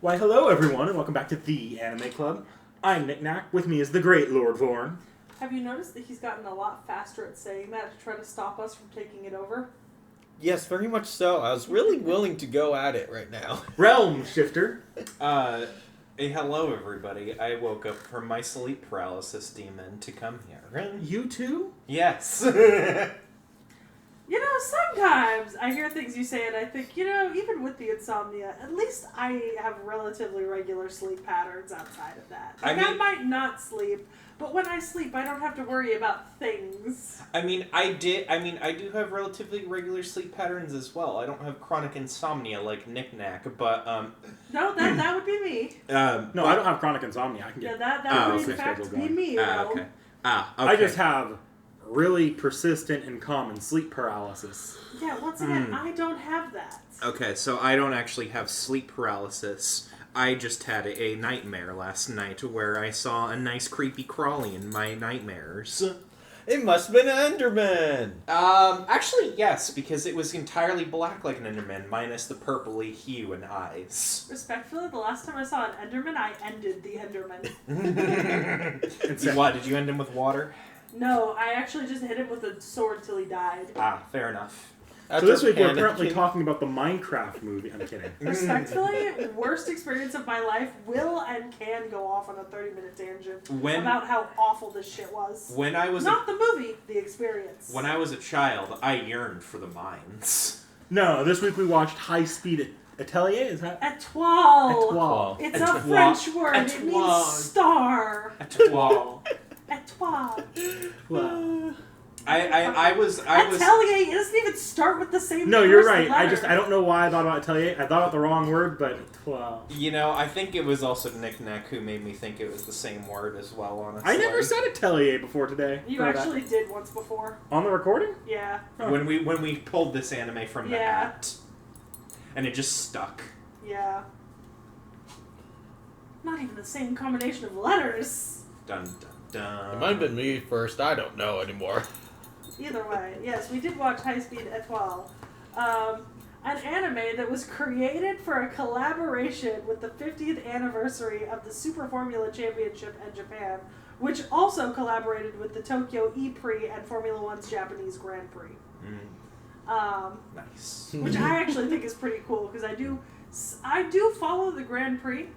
Why, hello everyone, and welcome back to The Anime Club. I'm Nick Knack. With me is the great Lord Vorn. Have you noticed that he's gotten a lot faster at saying that to try to stop us from taking it over? Yes, very much so. I was really willing to go at it right now. Realm Shifter. Hey, hello everybody. I woke up from my sleep paralysis demon to come here. You too? Yes. You know, sometimes I hear things you say and I think, even with the insomnia, at least I have relatively regular sleep patterns outside of that. Like, I might not sleep, but when I sleep, I don't have to worry about things. I do have relatively regular sleep patterns as well. I don't have chronic insomnia like Nick Knack, but, No, that would be me. I don't have chronic insomnia. I can get that would in fact be me, okay. Okay. Okay. I just have really persistent and common sleep paralysis. Yeah, once again, I don't have that. Okay, so I don't actually have sleep paralysis. I just had a nightmare last night where I saw a nice creepy crawly in my nightmares. It must have been an Enderman! Actually, yes, because it was entirely black like an Enderman, minus the purpley hue and eyes. Respectfully, the last time I saw an Enderman, I ended the Enderman. What, did you end him with water? No, I actually just hit him with a sword till he died. Ah, fair enough. So this week we're currently talking about the Minecraft movie. I'm kidding. Respectfully, worst experience of my life will and can go off on a 30-minute tangent about how awful this shit was. Not the movie, the experience. When I was a child, I yearned for the mines. No, this week we watched High Speed Atelier, is that? Etoile. Etoile. It's a French word. It means star. Etoile. Etoile. Well, Atelier, it doesn't even start with the same no, you're right. letter. I don't know why I thought about Atelier. I thought about the wrong word, but well. You know, I think it was also Nick Knack who made me think it was the same word as well, honestly. I never said Atelier before today. You actually did once before. On the recording? Yeah. Oh. When we pulled this anime from the hat. And it just stuck. Yeah. Not even the same combination of letters. Dun dun dun. It might have been me first. I don't know anymore. Either way, yes, we did watch High Speed Etoile, an anime that was created for a collaboration with the 50th anniversary of the Super Formula Championship in Japan, which also collaborated with the Tokyo E-Prix and Formula One's Japanese Grand Prix. Nice. Which I actually think is pretty cool, because I do follow the Grand Prix.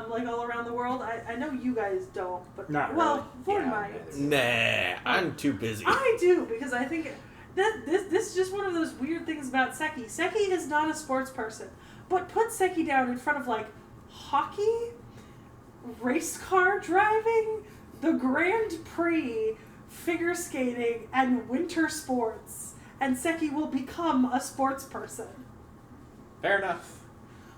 Like all around the world. I know you guys don't, but not well, really. Vorn might. Nah, I'm too busy. I do, because I think that this is just one of those weird things about Sekhie. Sekhie is not a sports person, but put Sekhie down in front of like hockey, race car driving, the Grand Prix, figure skating, and winter sports, and Sekhie will become a sports person. Fair enough.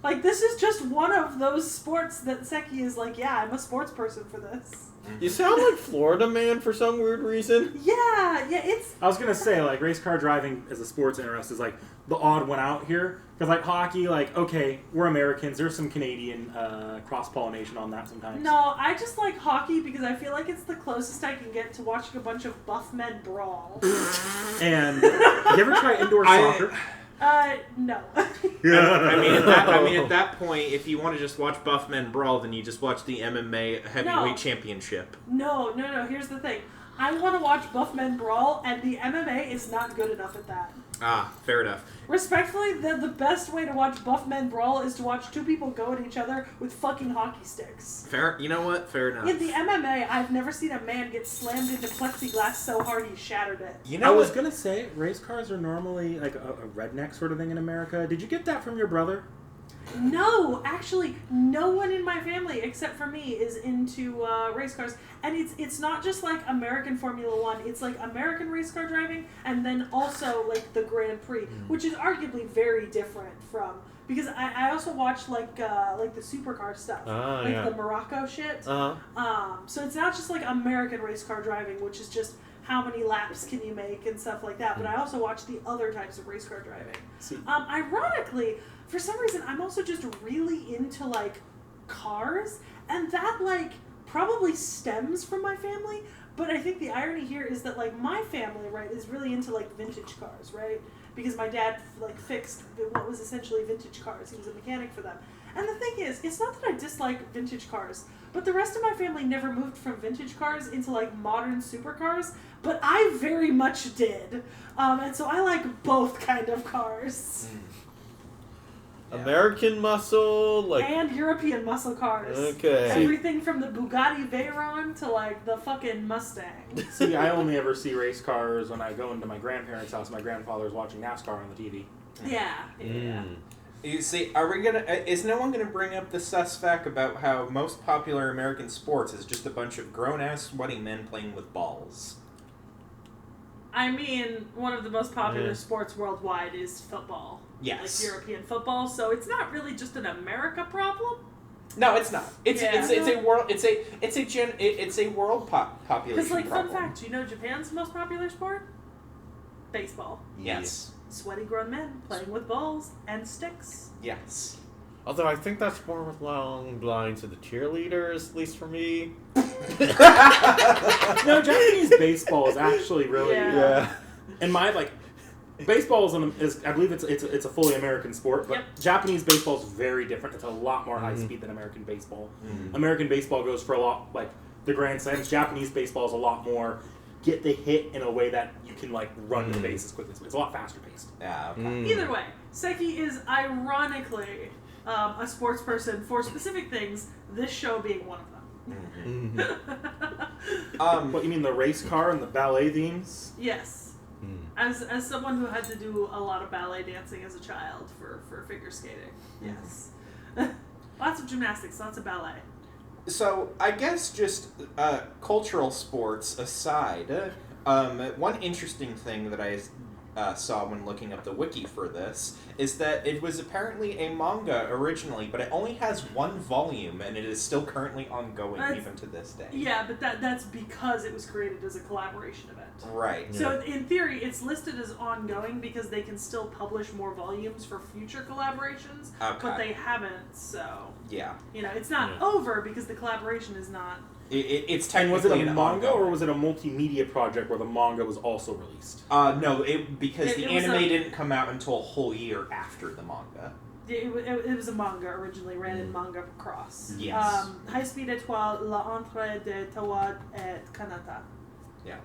Like, this is just one of those sports that Sekhie is like, yeah, I'm a sports person for this. You sound like Florida Man for some weird reason. Yeah, it's... I was going to say, like, race car driving as a sports interest is, like, the odd one out here. Because, like, hockey, like, okay, we're Americans. There's some Canadian cross-pollination on that sometimes. No, I just like hockey because I feel like it's the closest I can get to watching a bunch of buff men brawl. And you ever try indoor soccer? No. I mean, at that point, if you want to just watch buff men brawl, then you just watch the MMA heavyweight championship. No. Here's the thing. I want to watch buff men brawl, and the MMA is not good enough at that. Ah, fair enough. Respectfully, the best way to watch buff men brawl is to watch two people go at each other with fucking hockey sticks. You know what? Fair enough. In the MMA, I've never seen a man get slammed into plexiglass so hard he shattered it. You know I was going to say, race cars are normally like a redneck sort of thing in America. Did you get that from your brother? No, actually, no one in my family except for me is into race cars, and it's not just like American Formula One. It's like American race car driving, and then also like the Grand Prix, which is arguably very different from. Because I also watch like the supercar stuff, the Morocco shit. So it's not just like American race car driving, which is just how many laps can you make and stuff like that. But I also watch the other types of race car driving. Ironically, for some reason, I'm also just really into like cars, and that like probably stems from my family. But I think the irony here is that like my family, right, is really into like vintage cars, right? Because my dad like fixed what was essentially vintage cars. He was a mechanic for them. And the thing is, it's not that I dislike vintage cars, but the rest of my family never moved from vintage cars into like modern supercars, but I very much did. And so I like both kind of cars. Yeah. American muscle, like And European muscle cars. okay. Everything from the Bugatti Veyron to like the fucking Mustang. See, I only ever see race cars when I go into my grandparents' house. My grandfather's watching NASCAR on the TV. Yeah. You see, are we gonna? Is no one gonna bring up the sus fact about how most popular American sports is just a bunch of grown-ass sweaty men playing with balls? I mean, one of the most popular sports worldwide is football. Yes. Like European football, so it's not really just an America problem. No, it's not. It's Yeah. it's a world. It's a world population Because, like, problem. fun fact, do you know Japan's most popular sport? Baseball. Yes. Sweaty grown men playing with balls and sticks. Yes. Although I think that's more along the lines of the cheerleaders, at least for me. No, Japanese baseball is actually really, Yeah. in my like, baseball is I believe it's a fully American sport, but Yep. Japanese baseball is very different. It's a lot more high speed than American baseball. American baseball goes for a lot like the Grand Slams. Japanese baseball is a lot more get the hit in a way that you can like run to the base as quickly. It's a lot faster paced. Yeah. Okay. Either way, Sekhie is ironically a sports person for specific things, this show being one of them. What you mean, the race car and the ballet themes? Yes. As someone who had to do a lot of ballet dancing as a child for figure skating, yes. Lots of gymnastics, lots of ballet. So I guess just cultural sports aside, one interesting thing that I saw when looking up the wiki for this is that it was apparently a manga originally, but it only has one volume, and it is still currently ongoing even to this day. Yeah, but that's because it was created as a collaboration event. Right. So in theory, it's listed as ongoing because they can still publish more volumes for future collaborations, but they haven't. So yeah, it's not over because the collaboration is not. It's And was it technically a an manga ongoing. or was it a multimedia project where the manga was also released? No, because the It was anime a- didn't come out until a whole year after the manga. It was a manga originally, ran in Manga Cross. Yes. High Speed Etoile, L'Entrée de T.H.E. et Kanata. Yeah.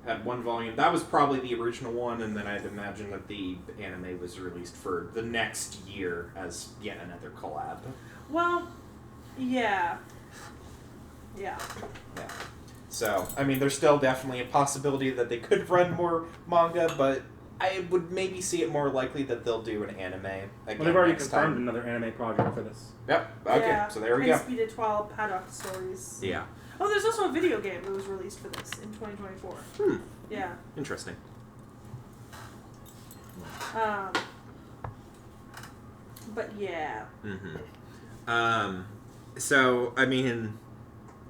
Had one volume. That was probably the original one, and then I'd imagine that the anime was released for the next year as yet another collab. Well, yeah. Yeah. Yeah. So, I mean, there's still definitely a possibility that they could run more manga, but I would maybe see it more likely that they'll do an anime again Well, they've already next confirmed time. another anime project for this. Yep. Okay. Yeah. So there we High go. Speed Etoile Paddock Stories. Yeah. Oh, there's also a video game that was released for this in 2024. Yeah. Interesting. But yeah. So, I mean,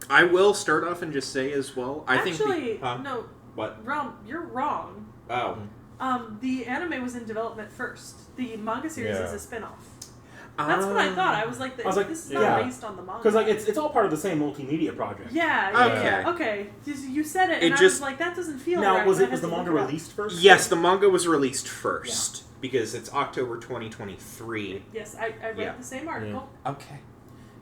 I will start off and just say as well, I think... no. What? You're wrong. Oh. The anime was in development first. The manga series Yeah. is a spin-off. That's what I thought. I was like, this is not based on the manga. Because like it's all part of the same multimedia project. Yeah. Okay. Okay. You said it, and I just- was like, that doesn't feel Now, right. was I had the to manga look it up. released first? Yes, the manga was released first, because it's October 2023. Yes, I read Yeah. the same article. Okay.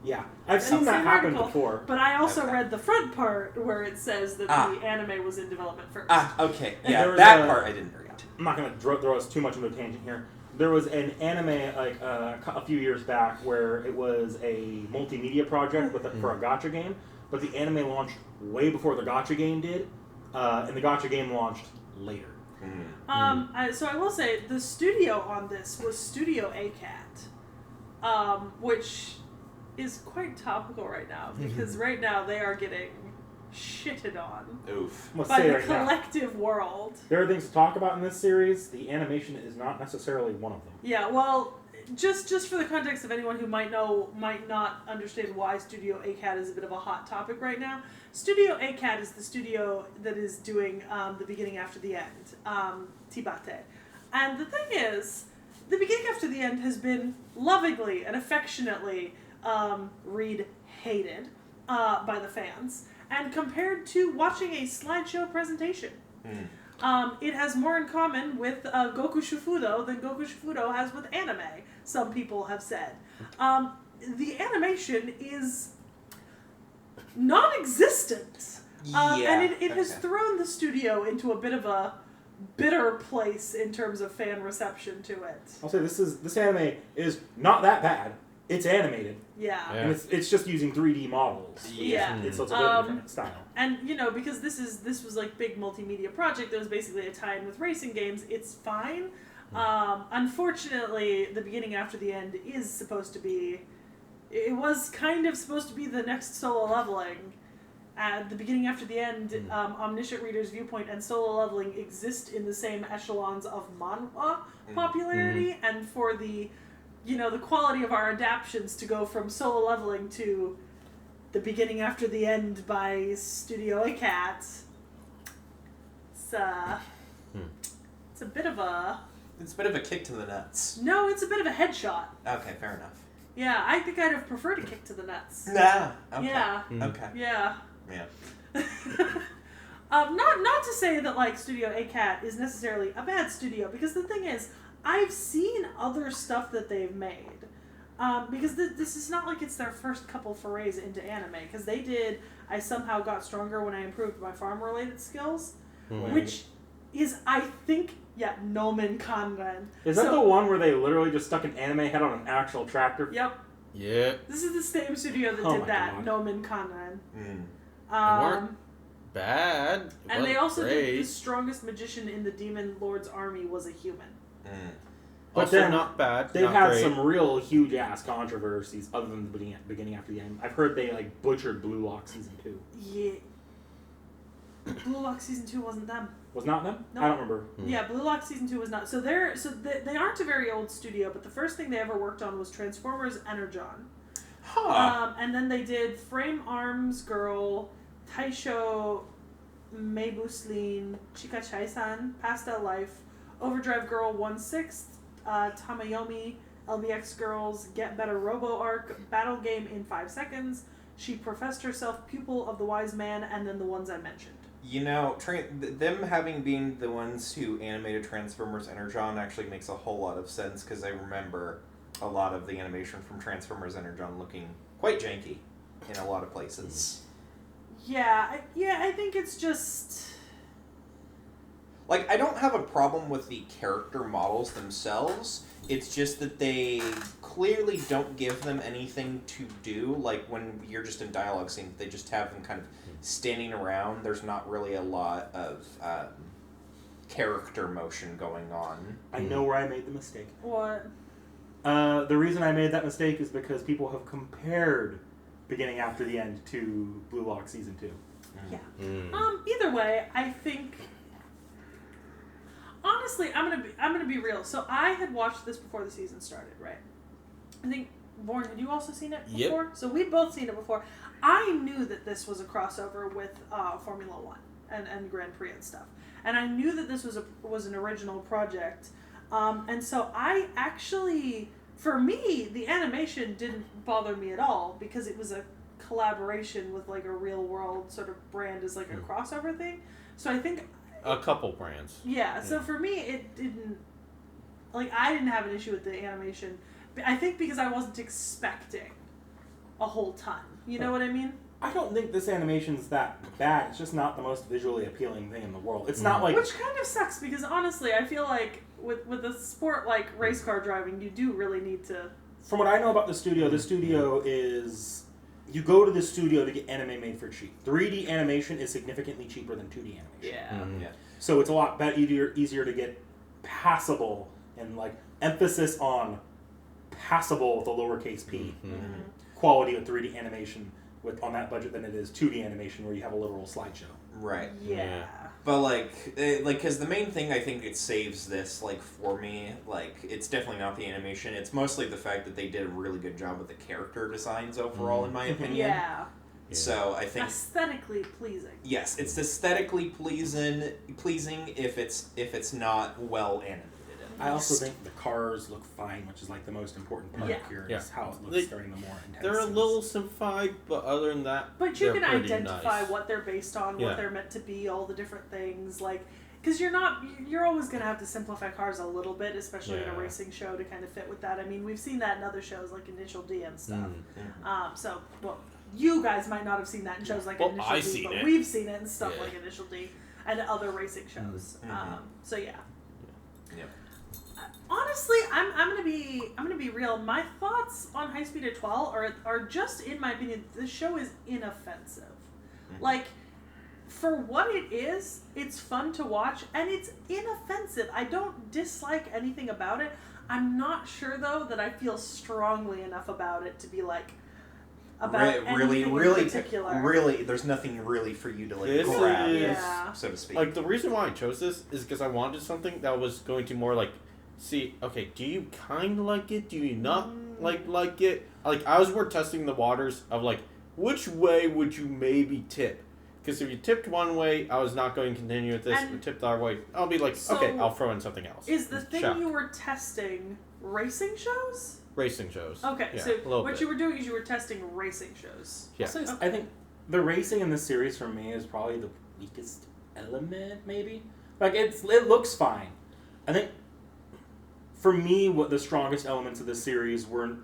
Yeah, I've Read seen the that same happen article, before. But I also Okay. read the front part where it says that the anime was in development first. Okay. And Yeah, there was that part I didn't read. I'm not going to throw us too much into a tangent here. There was an anime like a few years back where it was a multimedia project for a gacha game, but the anime launched way before the gacha game did, and the gacha game launched later. So I will say the studio on this was Studio ACAT, which is quite topical right now because right now they are getting shitted on Oof. Let's by say the right now, collective world. there are things to talk about in this series. The animation is not necessarily one of them. Yeah, well, just for the context of anyone who might not understand why Studio ACAT is a bit of a hot topic right now. Studio ACAT is the studio that is doing The Beginning After the End, T.H.E. And the thing is, The Beginning After the End has been lovingly and affectionately hated by the fans, and compared to watching a slideshow presentation. It has more in common with Goku Shufudo than Goku Shufudo has with anime, some people have said. the animation is non-existent. And it has thrown the studio into a bit of a bitter place in terms of fan reception to it. I'll say this anime is not that bad. It's animated. Yeah. And it's just using 3D models. Yeah. It's a bit different style. And because this was like big multimedia project that was basically a tie-in with racing games, it's fine. Unfortunately, the beginning after the end is supposed to be. It was kind of supposed to be the next Solo Leveling. The beginning after the end, Omniscient Reader's Viewpoint and Solo Leveling exist in the same echelons of manhwa popularity, and for the quality of our adaptions to go from Solo Leveling to the beginning after the end by Studio Etoile, it's a bit of a... It's a bit of a kick to the nuts. No, it's a bit of a headshot. Okay, fair enough. Yeah, I think I'd have preferred a kick to the nuts. Nah. Okay. Yeah. Okay. Yeah. Yeah. Not to say that like Studio Etoile is necessarily a bad studio, because the thing is, I've seen other stuff that they've made. Because this is not like it's their first couple forays into anime, because they did I Somehow Got Stronger When I Improved My Farm-Related Skills, which is, I think, Nomen Kanren. Is that the one where they literally just stuck an anime head on an actual tractor? Yep. Yeah. This is the same studio that did that, God. Nomen Kanren. Weren't bad. And they also great. did The Strongest Magician in the Demon Lord's Army Was a Human. But Also then not bad. They've not had great. some real huge ass controversies other than the beginning after the end. I've heard they like butchered Blue Lock season 2. Yeah. Blue Lock season 2 wasn't them. Was not them? No. I don't remember. Yeah, Blue Lock season 2 was not. So they aren't a very old studio, but the first thing they ever worked on was Transformers Energon. And then they did Frame Arms Girl, Taisho Meibuslin, Chika Chai-san, Pastel Life, Overdrive Girl 1/6, Tamayomi, LBX Girls, Get Better Robo Arc, Battle Game in 5 Seconds, She Professed Herself Pupil of the Wise Man, and then the ones I mentioned. Them having been the ones who animated Transformers Energon actually makes a whole lot of sense, because I remember a lot of the animation from Transformers Energon looking quite janky in a lot of places. Yeah, I think it's just... Like, I don't have a problem with the character models themselves. It's just that they clearly don't give them anything to do. Like, when you're just in dialogue scenes, they just have them kind of standing around. There's not really a lot of character motion going on. I know where I made the mistake. What? The reason I made that mistake is because people have compared beginning after the end to Blue Lock season 2. Yeah. Either way, I think... Honestly, I'm gonna be real. So I had watched this before the season started, right? I think Vorn, had you also seen it before? Yep. So we'd both seen it before. I knew that this was a crossover with Formula One and Grand Prix and stuff, and I knew that this was an original project. And so I actually, for me, the animation didn't bother me at all, because it was a collaboration with like a real world sort of brand as like a crossover thing. So I think. A couple brands. Yeah, so for me, it didn't... Like, I didn't have an issue with the animation. I think because I wasn't expecting a whole ton. You know what I mean? I don't think this animation's that bad. It's just not the most visually appealing thing in the world. It's not like... Which kind of sucks, because honestly, I feel like with a sport like race car driving, you do really need to... From what I know about the studio is... You go to the studio to get anime made for cheap. 3D animation is significantly cheaper than 2D animation. Yeah. Yeah. So it's a lot easier to get passable, and like emphasis on passable with a lowercase p quality of 3D animation on that budget than it is 2D animation where you have a literal slideshow. Right. Yeah. But because the main thing I think it saves this, like, for me, like, it's definitely not the animation. It's mostly the fact that they did a really good job with the character designs overall, in my opinion. Yeah. So I think Aesthetically pleasing. yes, it's aesthetically pleasing if it's not well animated. I also think the cars look fine, which is like the most important part here. Is how it looks during the more intense. They're a scenes. little simplified, but other than that, But you they're can pretty identify nice. what they're based on, what Yeah. they're meant to be, all the different things. Like, because you're always going to have to simplify cars a little bit, especially in a Yeah. racing show to kind of fit with that. I mean, we've seen that in other shows like Initial D and stuff. So, well, you guys might not have seen that in shows like Initial I've D, seen but it. we've seen it in stuff Yeah. like Initial D and other racing shows. So yeah. Yep. Honestly, I'm gonna be real. My thoughts on High Speed Etoile are just, in my opinion, the show is inoffensive. Like, for what it is, it's fun to watch and it's inoffensive. I don't dislike anything about it. I'm not sure though that I feel strongly enough about it to be like about anything in particular. Really, there's nothing really for you to like This grab, is- Yeah. so to speak. Like, the reason why I chose this is because I wanted something that was going to more, like, see, okay, do you kind of like it? Do you not like it? Like, I was more testing the waters of, like, which way would you maybe tip? Because if you tipped one way, I was not going to continue with this. If you tipped the other way, I'll be like, So, okay, I'll throw in something else. Is the thing Check. you were testing racing shows? Racing shows. Okay, Yeah, so a little what bit. you were doing is you were testing racing shows. Yeah. So I think the racing in this series for me is probably the weakest element, maybe. Like, it looks fine. I think, for me, what the strongest elements of this series were,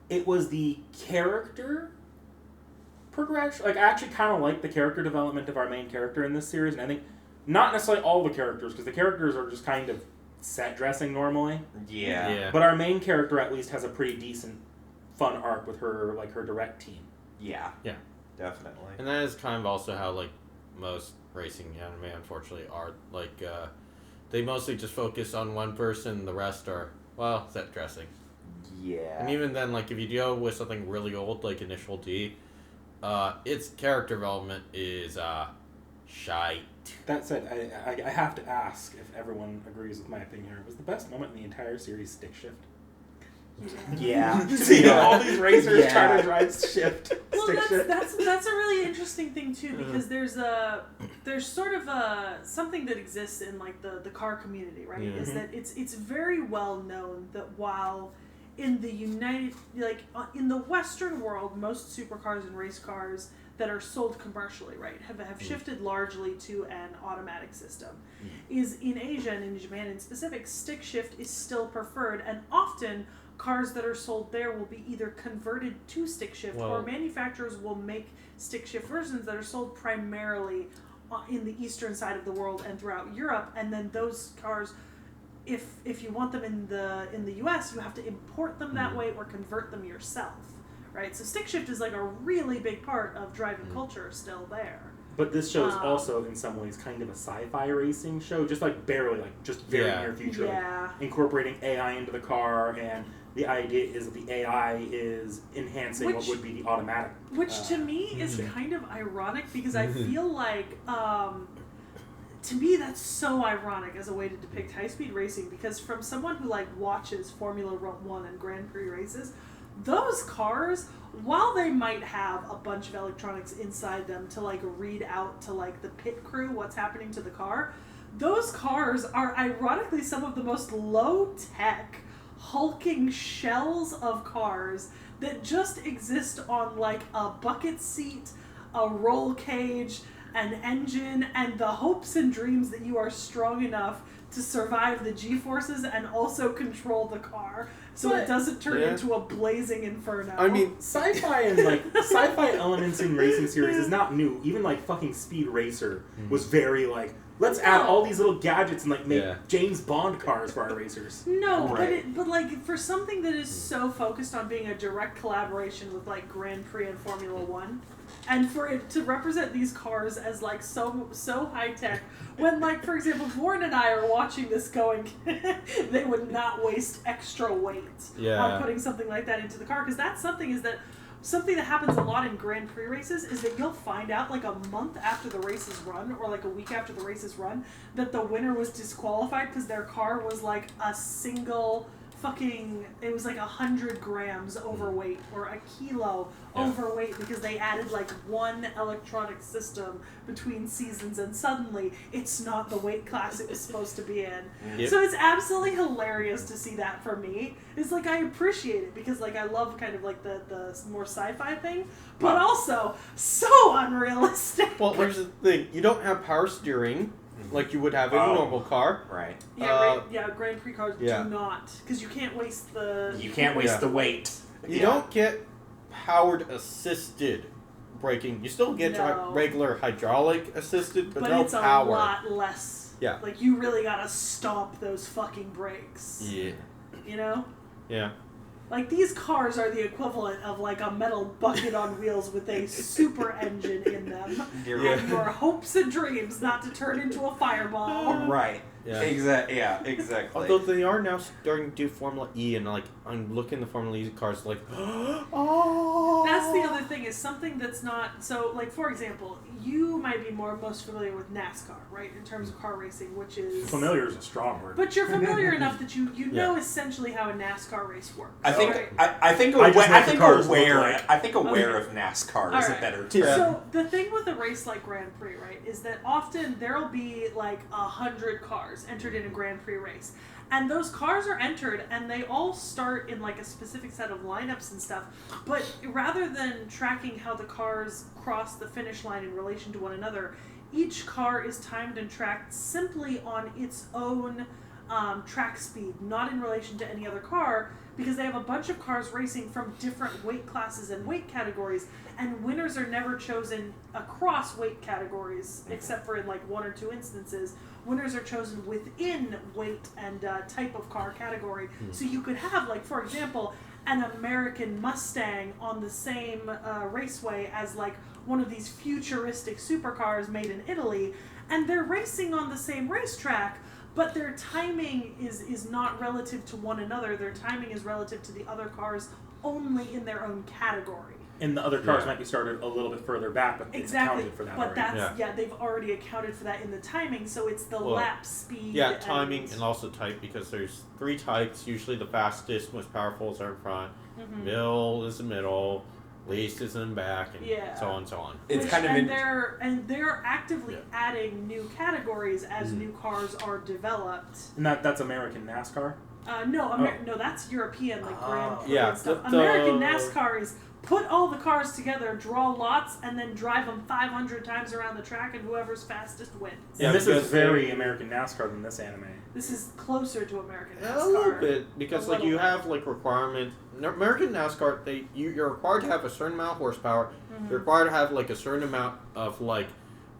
it was the character progression. Like, I actually kind of like the character development of our main character in this series, and I think not necessarily all the characters, because the characters are just kind of set dressing normally. yeah. But our main character at least has a pretty decent, fun arc with her, like, her direct team. Yeah. Yeah. Definitely. And that is kind of also how, like, most racing anime, unfortunately, are. Like, they mostly just focus on one person, the rest are, well, set dressing. Yeah. And even then, like, if you deal with something really old, like Initial D, its character development is, shite. That said, I have to ask if everyone agrees with my opinion here. Was the best moment in the entire series stick shift? Yeah. See all these racers trying to drive shift, Well, stick shift. that's a really interesting thing too, because there's sort of something that exists in like the car community, right? Is that it's very well known that while in the in the Western world, most supercars and race cars that are sold commercially, right, have shifted largely to an automatic system. Is in Asia and in Japan in specific, stick shift is still preferred, and often cars that are sold there will be either converted to stick shift, or manufacturers will make stick shift versions that are sold primarily in the eastern side of the world and throughout Europe, and then those cars, if you want them in the US, you have to import them that way or convert them yourself. Right, so stick shift is like a really big part of driving culture still there. But this show is also, in some ways, kind of a sci-fi racing show, just like barely, like just very near future, like, incorporating AI into the car, and the idea is that the AI is enhancing what would be the automatic. Which to me is kind of ironic, because I feel like, to me that's so ironic as a way to depict high-speed racing, because from someone who like watches Formula 1 and Grand Prix races, those cars, while they might have a bunch of electronics inside them to like read out to like the pit crew what's happening to the car, those cars are ironically some of the most low-tech, hulking shells of cars that just exist on like a bucket seat, a roll cage, an engine, and the hopes and dreams that you are strong enough to survive the G-forces and also control the car so it doesn't turn into a blazing inferno. I mean, sci-fi and like sci-fi elements in racing series is not new. Even like fucking Speed Racer was very like, let's add all these little gadgets and like make James Bond cars for our racers. No, but like for something that is so focused on being a direct collaboration with like Grand Prix and Formula 1, and for it to represent these cars as like so high tech, when like for example Vorn and I are watching this going, they would not waste extra weight on putting something like that into the car, because that's something that happens a lot in Grand Prix races is that you'll find out like a month after the race is run, or like a week after the race is run, that the winner was disqualified because their car was like a single it was like 100 grams overweight or a kilo overweight, because they added like one electronic system between seasons, and suddenly it's not the weight class it was supposed to be in. So it's absolutely hilarious to see that. For me, it's like I appreciate it because like I love kind of like the more sci-fi thing, but also so unrealistic. Well, here's the thing: you don't have power steering, like you would have in a normal car. Right. Yeah, Grand Prix cars yeah. do not, because you can't waste the. You can't waste the weight. You don't get powered assisted braking. You still get regular hydraulic assisted, but no it's power. a lot less. Yeah. Like, you really gotta stomp those fucking brakes. Yeah. You know? Yeah. Like, these cars are the equivalent of, like, a metal bucket on wheels with a super engine in them. And your hopes and dreams not to turn into a fireball. Right. Yeah. Exactly. Although they are now starting to do Formula E, and like I'm looking at the Formula E cars, like, oh. That's the other thing, is something that's not so. Like, for example, you might be most familiar with NASCAR, right? In terms of car racing, which is familiar is a strong word. But you're familiar enough that you know essentially how a NASCAR race works. I think aware of NASCAR is a better term. So the thing with a race like Grand Prix, right, is that often there'll be like 100 cars entered in a Grand Prix race. And those cars are entered, and they all start in like a specific set of lineups and stuff. But rather than tracking how the cars cross the finish line in relation to one another, each car is timed and tracked simply on its own track speed, not in relation to any other car, because they have a bunch of cars racing from different weight classes and weight categories, and winners are never chosen across weight categories, except for in like one or two instances. Winners are chosen within weight and type of car category. So you could have, like, for example, an American Mustang on the same raceway as like one of these futuristic supercars made in Italy, and they're racing on the same racetrack, but their timing is not relative to one another. Their timing is relative to the other cars only in their own category. And the other cars might be started a little bit further back, but it's accounted for that. But already. that's they've already accounted for that in the timing, so it's the lap speed. Yeah, timing and also type, because there's 3 types. Usually the fastest, most powerful are in front, middle is the middle, least is in back, and so on and so on. It's they're actively adding new categories as new cars are developed. And that's American NASCAR? No, that's European, like Grand Prix and stuff. The American NASCAR is put all the cars together, draw lots, and then drive them 500 times around the track, and whoever's fastest wins. Yeah, this is very American NASCAR than this anime. This is closer to American NASCAR. A little bit, because like you have like requirement. American NASCAR, you're required to have a certain amount of horsepower. You're required to have like a certain amount of like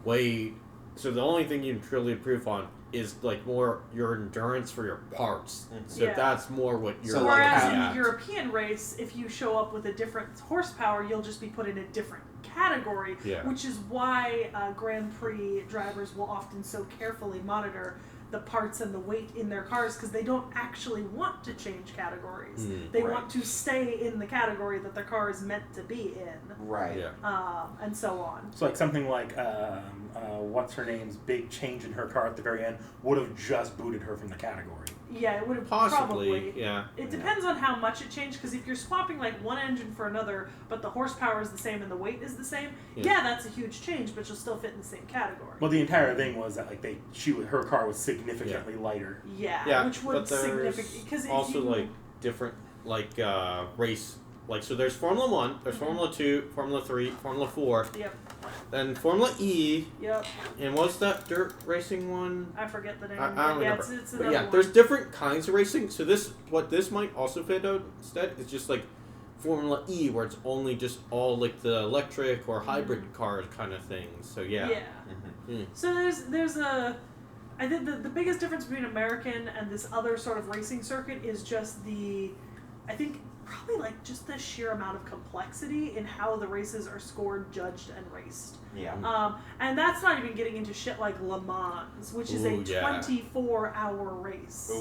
weight. So the only thing you can truly improve on is like more your endurance for your parts. So that's more what you're looking at. Whereas in the European race, if you show up with a different horsepower, you'll just be put in a different category, which is why Grand Prix drivers will often so carefully monitor the parts and the weight in their cars, because they don't actually want to change categories. They want to stay in the category that their car is meant to be in. Right. Yeah. And so on. So like something like what's her name's big change in her car at the very end would have just booted her from the category. Yeah, it would have possibly. Yeah. It depends on how much it changed, because if you're swapping like one engine for another, but the horsepower is the same and the weight is the same, that's a huge change, but you'll still fit in the same category. Well, the entire thing was that like her car was significantly lighter. Yeah, which would significantly, because also like different like race. Like, so there's Formula 1, there's Formula 2, Formula 3, Formula 4. Yep. Then Formula E. Yep. And what's that dirt racing one? I forget the name. I don't remember. It's another one. There's different kinds of racing. So what this might also fit out instead is just like Formula E, where it's only just all like the electric or hybrid cars kind of thing. So So there's I think the biggest difference between American and this other sort of racing circuit is just probably like just the sheer amount of complexity in how the races are scored, judged, and raced. Yeah. And that's not even getting into shit like Le Mans, which is a 24-hour race.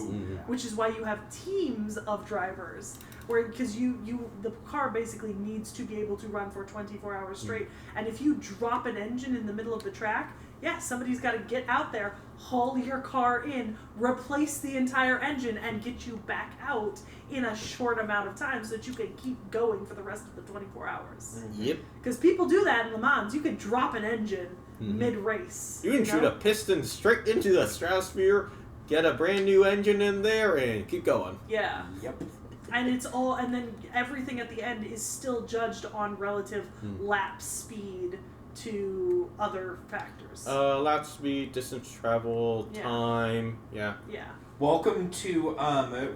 Which is why you have teams of drivers, because the car basically needs to be able to run for 24 hours straight. And if you drop an engine in the middle of the track, somebody's got to get out there, haul your car in, replace the entire engine, and get you back out in a short amount of time so that you can keep going for the rest of the 24 hours. Yep. Because people do that in Le Mans. You can drop an engine mid-race. You can shoot a piston straight into the stratosphere, get a brand new engine in there, and keep going. Yeah. Yep. And then everything at the end is still judged on relative lap speed to other factors. Lap speed, distance travel, Yeah. time. Yeah. Yeah. Welcome to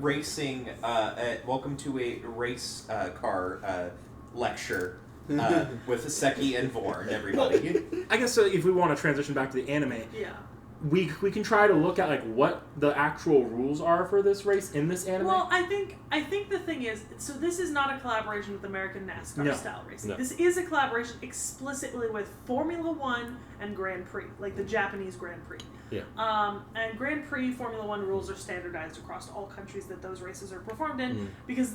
racing. Welcome to a race car lecture with Sekhie and Vorn. Everybody. I guess if we want to transition back to the anime, Yeah. we can try to look at like what the actual rules are for this race in this anime. Well, I think the thing is, so this is not a collaboration with American NASCAR No. style racing. No. This is a collaboration explicitly with Formula One and Grand Prix, like the Japanese Grand Prix. Yeah. And Grand Prix Formula One rules are standardized across all countries that those races are performed in. Mm. Because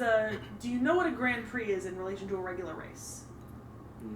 do you know what a Grand Prix is in relation to a regular race?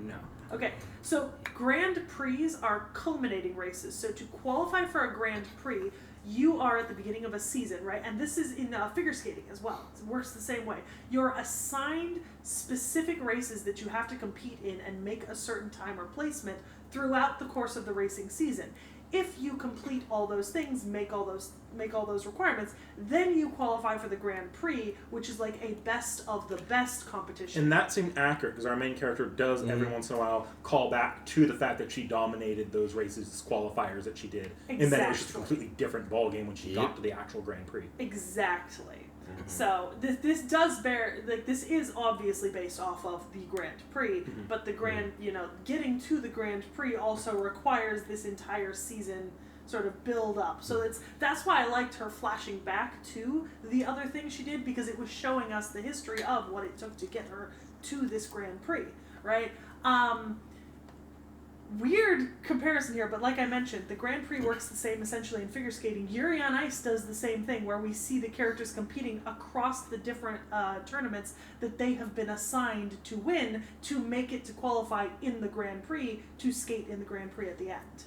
no. Okay, so Grand Prix are culminating races. So to qualify for a Grand Prix, you are at the beginning of a season, right? And this is in figure skating as well. It works the same way. You're assigned specific races that you have to compete in and make a certain time or placement throughout the course of the racing season. If you complete all those things, make all those requirements, then you qualify for the Grand Prix, which is like a best of the best competition. And that seemed accurate because our main character does every once in a while call back to the fact that she dominated those races as qualifiers that she did. And then it was just a completely different ballgame when she got to the actual Grand Prix. Exactly. So this does bear, like, this is obviously based off of the Grand Prix, but the getting to the Grand Prix also requires this entire season sort of build up. So that's why I liked her flashing back to the other thing she did, because it was showing us the history of what it took to get her to this Grand Prix, right? Weird comparison here, but like I mentioned, the Grand Prix works the same essentially in figure skating. Yuri on Ice does the same thing, where we see the characters competing across the different tournaments that they have been assigned to win to make it to qualify in the Grand Prix to skate in the Grand Prix at the end.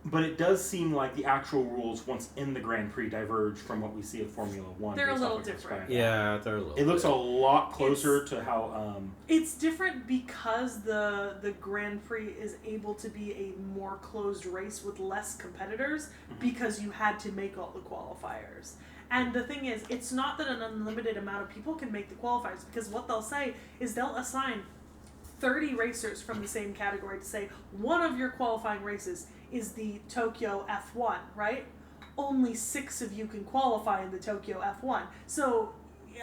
But it does seem like the actual rules, once in the Grand Prix, diverge from what we see at Formula One. They're a based little off of different. described. Yeah, they're a little. It looks bit. a lot closer to how. It's different because the Grand Prix is able to be a more closed race with less competitors because you had to make all the qualifiers. And the thing is, it's not that an unlimited amount of people can make the qualifiers, because what they'll say is they'll assign 30 racers from the same category to say one of your qualifying races is the Tokyo F1, right? Only 6 of you can qualify in the Tokyo F1. So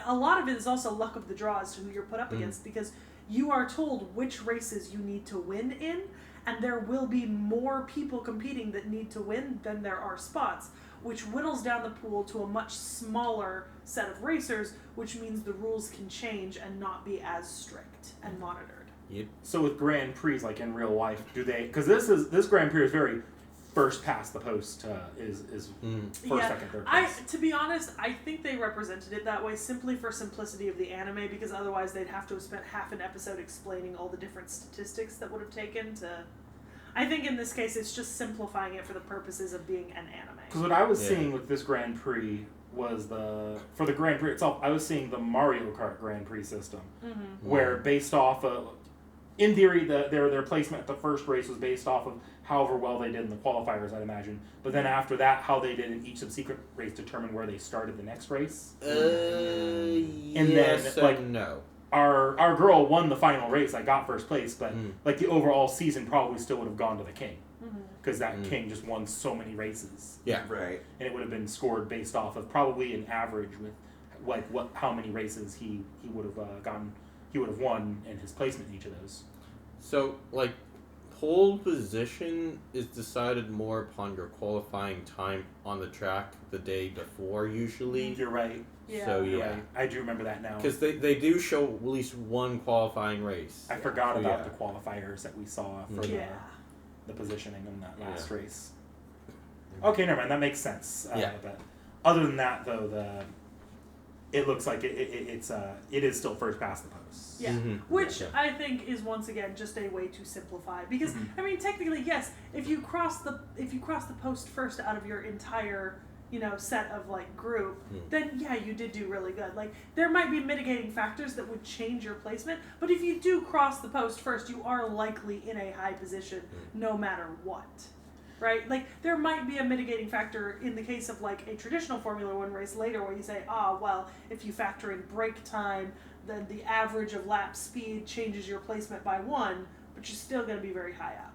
a lot of it is also luck of the draw as to who you're put up against, because you are told which races you need to win in, and there will be more people competing that need to win than there are spots, which whittles down the pool to a much smaller set of racers, which means the rules can change and not be as strict and monitored. So with Grand Prix, like in real life, do they? Because this Grand Prix is very first past the post. Is first, second, third place. To be honest, I think they represented it that way simply for simplicity of the anime, because otherwise they'd have to have spent half an episode explaining all the different statistics that would have taken to. I think in this case it's just simplifying it for the purposes of being an anime. Because what I was seeing with this Grand Prix was for the Grand Prix itself, I was seeing the Mario Kart Grand Prix system, where based off of, in theory, their placement at the first race was based off of however well they did in the qualifiers, I'd imagine. But then after that, how they did in each subsequent race determined where they started the next race. And then, like, no. Our girl won the final race. I got first place, but like the overall season probably still would have gone to the king, because that king just won so many races. Yeah. Right. And it would have been scored based off of probably an average with like how many races he would have gotten. He would have won in his placement in each of those. So, like, pole position is decided more upon your qualifying time on the track the day before, usually. You're right. Yeah. So, You're yeah. right. I do remember that now. Because they do show at least one qualifying race. I forgot So, about yeah. the qualifiers that we saw for the positioning in that last race. Okay, never mind. That makes sense. But other than that, though, it looks like it is still first past the post. Yeah, which I think is once again just a way to simplify, because I mean technically yes, if you cross the post first out of your entire set of like group, then yeah, you did do really good. Like there might be mitigating factors that would change your placement, but if you do cross the post first, you are likely in a high position no matter what. Right? Like, there might be a mitigating factor in the case of, like, a traditional Formula One race later where you say, well, if you factor in brake time, then the average of lap speed changes your placement by 1, but you're still going to be very high up.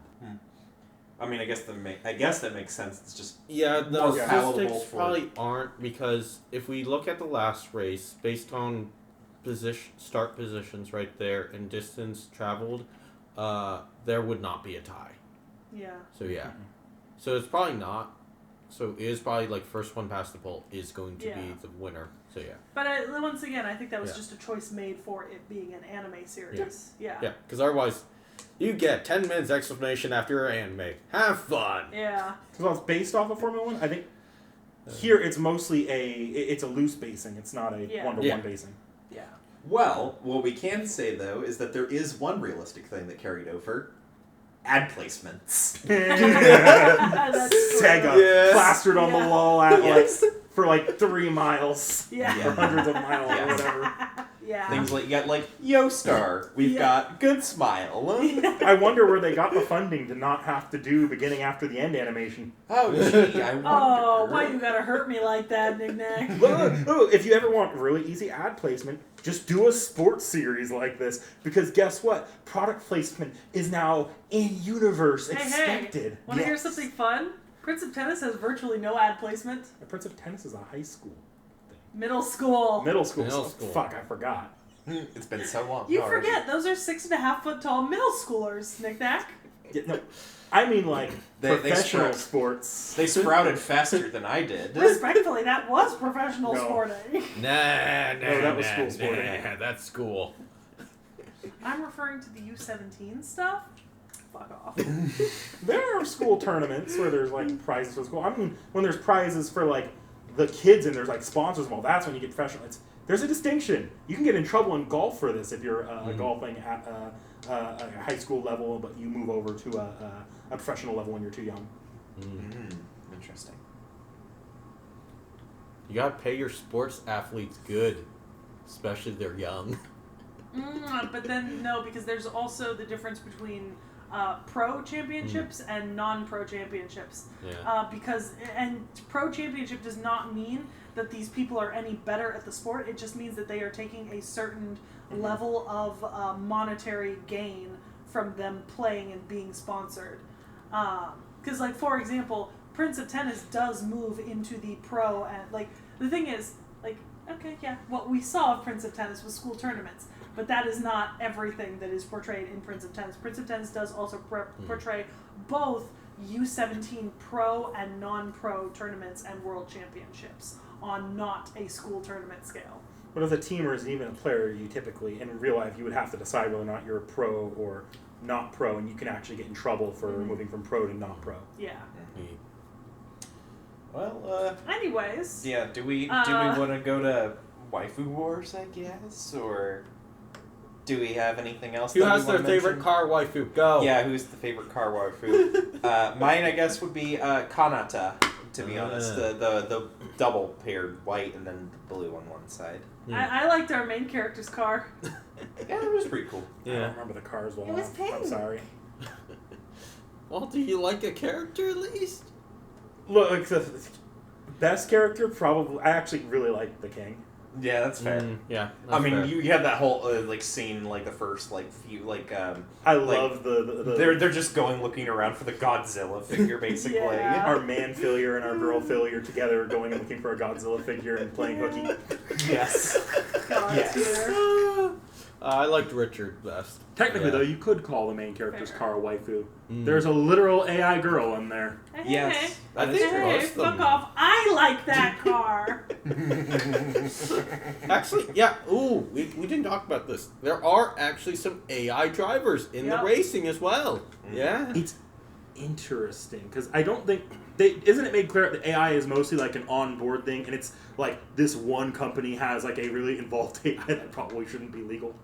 I mean, I guess that makes sense. It's just Yeah, the more palatable statistics for. probably aren't, because if we look at the last race, based on start positions right there and distance traveled, there would not be a tie. Yeah. So yeah, so it's probably not. So it is probably like first one past the pole is going to be the winner. So yeah. But once again, I think that was just a choice made for it being an anime series. Yeah. Yeah, because otherwise, you get 10 minutes explanation after your anime. Have fun. Yeah. Because it's based off of Formula One. I think here it's mostly it's a loose basing. It's not a one-to-one basing. Yeah. Well, what we can say though is that there is one realistic thing that carried over: ad placements. Sega plastered on the wall at for like 3 miles. Yeah. Or hundreds of miles or whatever. Yeah. Things like you got like Yo-Star. We've got Good Smile. I wonder where they got the funding to not have to do beginning after the end animation. Oh gee, I wonder. Oh, why you gotta hurt me like that, Knick-Knack? If you ever want really easy ad placement, just do a sports series like this. Because guess what? Product placement is now in-universe expected. Want to hear something fun? Prince of Tennis has virtually no ad placement. The Prince of Tennis is a high school. Middle school. Middle school. Fuck, I forgot. It's been so long. You forget, those are 6.5 foot tall middle schoolers, Knick-Knack. Yeah, no, I mean like professional sports. They sprouted faster than I did. Respectfully, that was professional sporting. Nah, that was school sporting. Nah, that's school. I'm referring to the U17 stuff. Fuck off. There are school tournaments where there's like prizes for school. I mean, when there's prizes for like the kids and there's like sponsors and all, that's when you get professional. There's a distinction. You can get in trouble in golf for this if you're golfing at a high school level, but you move over to a professional level when you're too young. Interesting. You gotta pay your sports athletes good, especially if they're young. But then, no, because there's also the difference between pro championships and non-pro championships. Yeah. And pro championship does not mean that these people are any better at the sport. It just means that they are taking a certain level of monetary gain from them playing and being sponsored. Because, like, for example, Prince of Tennis does move into the pro, and, like, the thing is, like, okay, yeah, what we saw of Prince of Tennis was school tournaments. But that is not everything that is portrayed in Prince of Tennis. Prince of Tennis does also portray both U17 pro and non-pro tournaments and world championships on not a school tournament scale. But as a team or as even a player, you typically, in real life, you would have to decide whether or not you're a pro or not pro, and you can actually get in trouble for moving from pro to not pro. Yeah. Well, anyways. Yeah, do we want to go to waifu wars, I guess, or do we have anything else? Who has their favorite car waifu? Go. Yeah, who's the favorite car waifu? Mine, I guess, would be Kanata. To be honest, the double paired white and then the blue on one side. I liked our main character's car. Yeah, it was pretty cool. Yeah. I don't remember the cars well enough. It was pink. I'm sorry. Well, do you like a character at least? Look, the best character probably. I actually really like the king. Yeah, that's fair. Yeah, I mean, fair. you had that whole scene, like the first few I love the they're just looking around for the Godzilla figure, basically. Yeah. Our man figure and our girl figure together going and looking for a Godzilla figure and playing hooky. Yes. Yes. I liked Richard best. Technically, though, you could call the main character's car waifu. There's a literal AI girl in there. Yes. I think Hey, fuck off. I like that car. Actually, yeah. Ooh, we didn't talk about this. There are actually some AI drivers in the racing as well. Yeah. It's interesting because I don't think isn't it made clear that AI is mostly like an onboard thing, and it's like this one company has like a really involved AI that probably shouldn't be legal.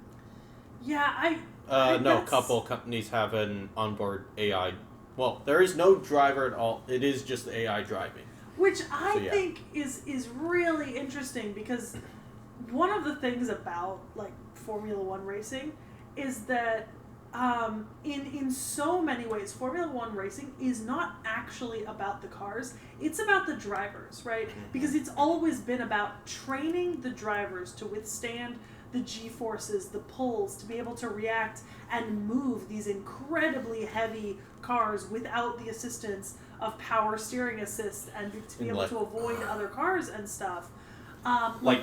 Yeah, No, couple companies have an onboard AI. Well, there is no driver at all. It is just AI driving. Which I think is really interesting because one of the things about like Formula One racing is that in so many ways, Formula One racing is not actually about the cars. It's about the drivers, right? Because it's always been about training the drivers to withstand the G-forces, the pulls, to be able to react and move these incredibly heavy cars without the assistance of power steering assist and to be able to avoid other cars and stuff.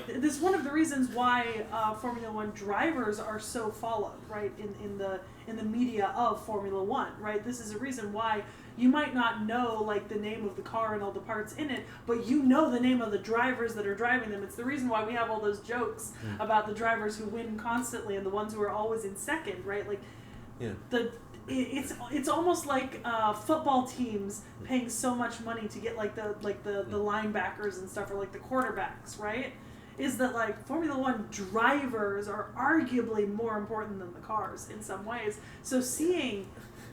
This is one of the reasons why Formula One drivers are so followed, right, in the media of Formula One, right? This is a reason why you might not know like the name of the car and all the parts in it, but you know the name of the drivers that are driving them. It's the reason why we have all those jokes about the drivers who win constantly and the ones who are always in second, right? Like, it's almost like football teams paying so much money to get like the linebackers and stuff, or like the quarterbacks, right? Is that like Formula One drivers are arguably more important than the cars in some ways. So seeing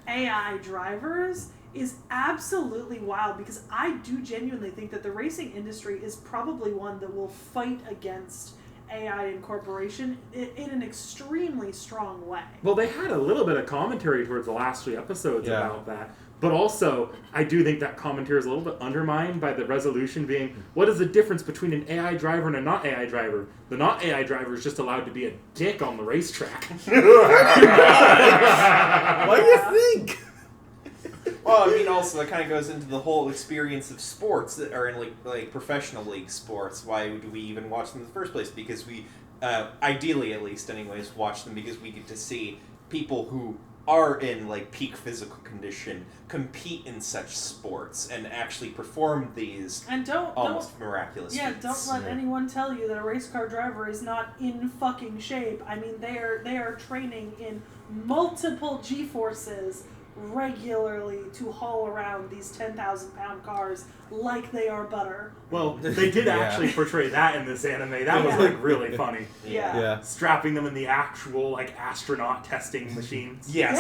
AI drivers is absolutely wild, because I do genuinely think that the racing industry is probably one that will fight against AI incorporation in an extremely strong way. Well, they had a little bit of commentary towards the last 3 episodes about that. But also, I do think that commentary is a little bit undermined by the resolution being, what is the difference between an AI driver and a not AI driver? The not AI driver is just allowed to be a dick on the racetrack. What do you think? Well, I mean, also that kind of goes into the whole experience of sports that are in like professional league sports. Why do we even watch them in the first place? Because we, ideally at least, anyways, watch them because we get to see people who are in like peak physical condition compete in such sports and actually perform these almost miraculous feats. Don't let anyone tell you that a race car driver is not in fucking shape. I mean, they are training in multiple G-forces regularly to haul around these 10,000-pound cars like they are butter. Well, they did actually portray that in this anime. That was like really funny. Strapping them in the actual like astronaut testing machines. Yes.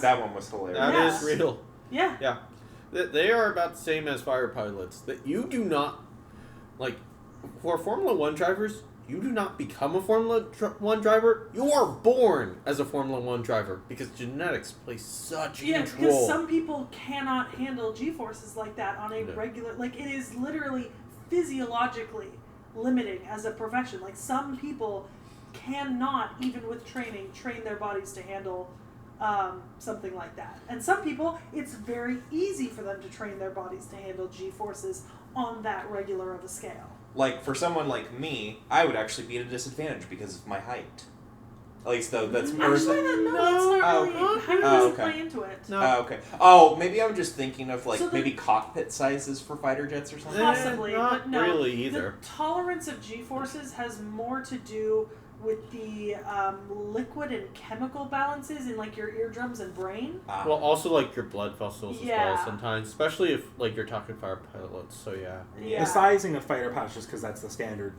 That one was hilarious. That is real. Yeah. They are about the same as fighter pilots. That you do not, like, for Formula One drivers, you do not become a Formula One driver. You are born as a Formula One driver, because genetics play such a huge role. Yeah, because some people cannot handle G-forces like that on a regular... Like, it is literally physiologically limiting as a profession. Like, some people cannot, even with training, train their bodies to handle something like that. And some people, it's very easy for them to train their bodies to handle G-forces on that regular of a scale. Like, for someone like me, I would actually be at a disadvantage because of my height. At least, though, that's... Actually, that's not really... Height doesn't play into it. No. Okay. Oh, maybe I'm just thinking of, like, maybe cockpit sizes for fighter jets or something? Possibly, but no. Really either. The tolerance of G-forces has more to do with the liquid and chemical balances in like your eardrums and brain. Well, also like your blood vessels as well sometimes, especially if like you're talking fighter pilots. So the sizing of fighter pilots, just because that's the standard.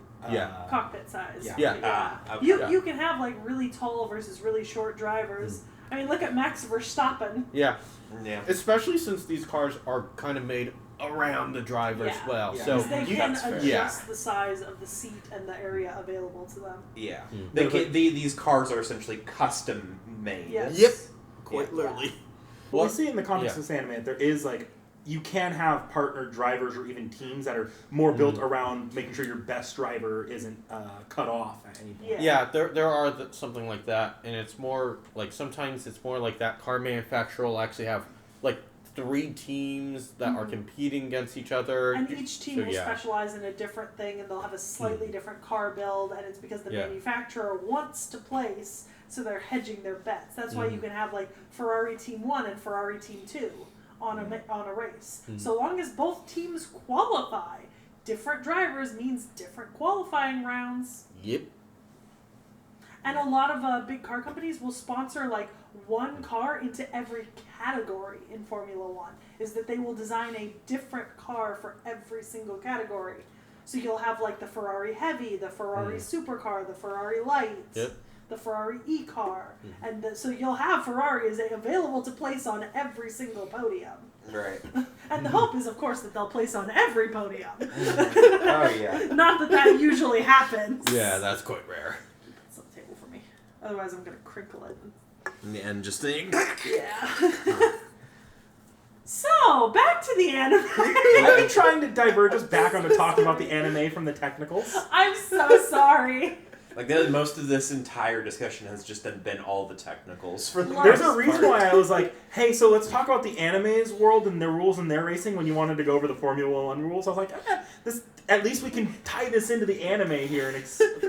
Cockpit size. You can have like really tall versus really short drivers. I mean, look at Max Verstappen. Yeah. Especially since these cars are kind of made around the driver as well. So they can adjust the size of the seat and the area available to them. Yeah. These cars are essentially custom made. Yes. Yep. Quite literally. Well, we see in the context of this anime that there is like, you can have partner drivers or even teams that are more built around making sure your best driver isn't cut off at any point. Yeah, there are something like that, and it's more like sometimes it's more like that car manufacturer will actually have like 3 teams that are competing against each other. And each team will specialize in a different thing, and they'll have a slightly different car build, and it's because the manufacturer wants to place, so they're hedging their bets. That's why you can have like Ferrari Team 1 and Ferrari Team 2 on a race. So long as both teams qualify, different drivers means different qualifying rounds. Yep. And a lot of big car companies will sponsor like one car into every category in Formula One. Is that they will design a different car for every single category. So you'll have like the Ferrari Heavy, the Ferrari Supercar, the Ferrari Light, the Ferrari E-Car, and so you'll have Ferraris available to place on every single podium. Right. And the hope is, of course, that they'll place on every podium. Oh yeah. Not that usually happens. Yeah, that's quite rare. It's on the table for me. Otherwise, I'm gonna crinkle it. And just think. Yeah. So, back to the anime. I've been trying to diverge us back onto talking about the anime from the technicals. I'm so sorry. Like most of this entire discussion has just been all the technicals for the There's a most reason part. why I was like, hey, so let's talk about the anime's world and their rules and their racing when you wanted to go over the Formula One rules. I was like, this at least we can tie this into the anime here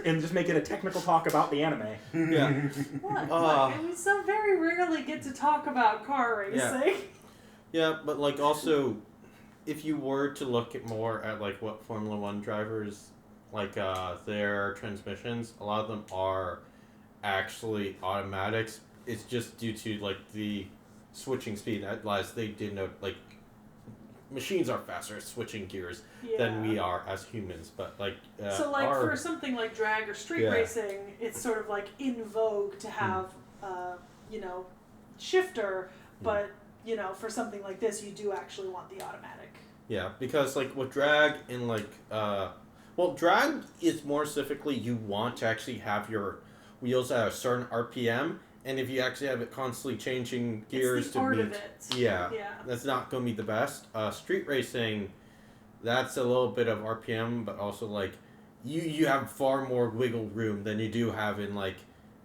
and just make it a technical talk about the anime. Yeah. What? And we so very rarely get to talk about car racing. Yeah, but like also, if you were to look at more at like what Formula One drivers like their transmissions, a lot of them are actually automatics. It's just due to like the switching speed. As they did know, like machines are faster at switching gears than we are as humans. But like so like for something like drag or street racing, it's sort of like in vogue to have shifter, but for something like this, you do actually want the automatic. Yeah, because like with drag and like drag is more specifically you want to actually have your wheels at a certain RPM, and if you actually have it constantly changing gears it's the to art meet, of it. yeah, that's not going to be the best. Street racing, that's a little bit of RPM, but also like you have far more wiggle room than you do have in like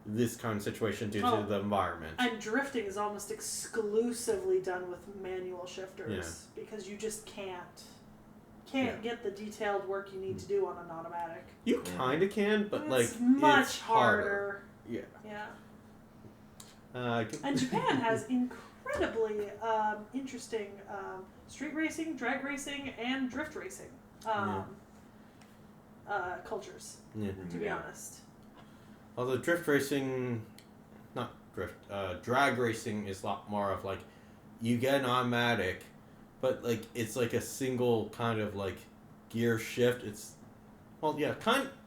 this kind of situation due to the environment. And drifting is almost exclusively done with manual shifters because you just can't get the detailed work you need to do on an automatic. You kind of can, but it's like much it's harder. Yeah. And Japan has incredibly interesting street racing, drag racing, and drift racing cultures. To be honest. Although drag racing is a lot more of like, you get an automatic, but like it's like a single kind of like gear shift. It's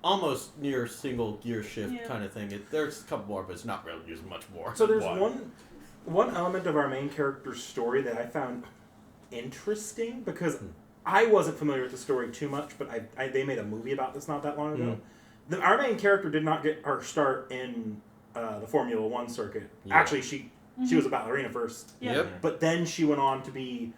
almost near single gear shift kind of thing. There's a couple more, but it's not really used much more. So there's one element of our main character's story that I found interesting because I wasn't familiar with the story too much, but they made a movie about this not that long ago. Our main character did not get her start in the Formula One circuit. Yeah. Actually, she was a ballerina first. Yep. But then she went on to be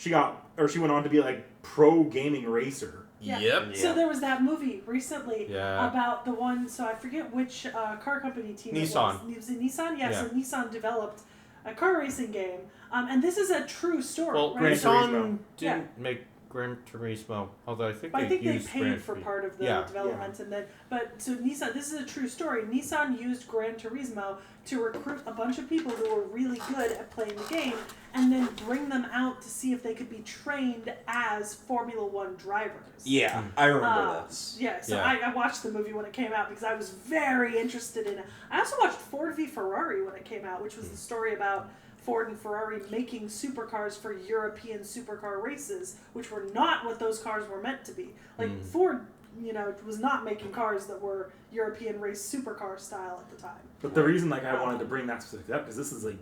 like pro gaming racer. Yeah. Yep. So there was that movie recently about the one. So I forget which car company team Nissan. it was. It Nissan. Yeah. So Nissan developed a car racing game, and this is a true story. Well, right? Nissan didn't make Gran Turismo, although I think they paid for part of the development, and then so Nissan. This is a true story. Nissan used Gran Turismo to recruit a bunch of people who were really good at playing the game, and then bring them out to see if they could be trained as Formula One drivers. Yeah, I remember this. Yeah, so I watched the movie when it came out because I was very interested in it. I also watched Ford v Ferrari when it came out, which was the story about Ford and Ferrari making supercars for European supercar races, which were not what those cars were meant to be. Like Ford, was not making cars that were European race supercar style at the time. But the reason I wanted to bring that specific up because this is a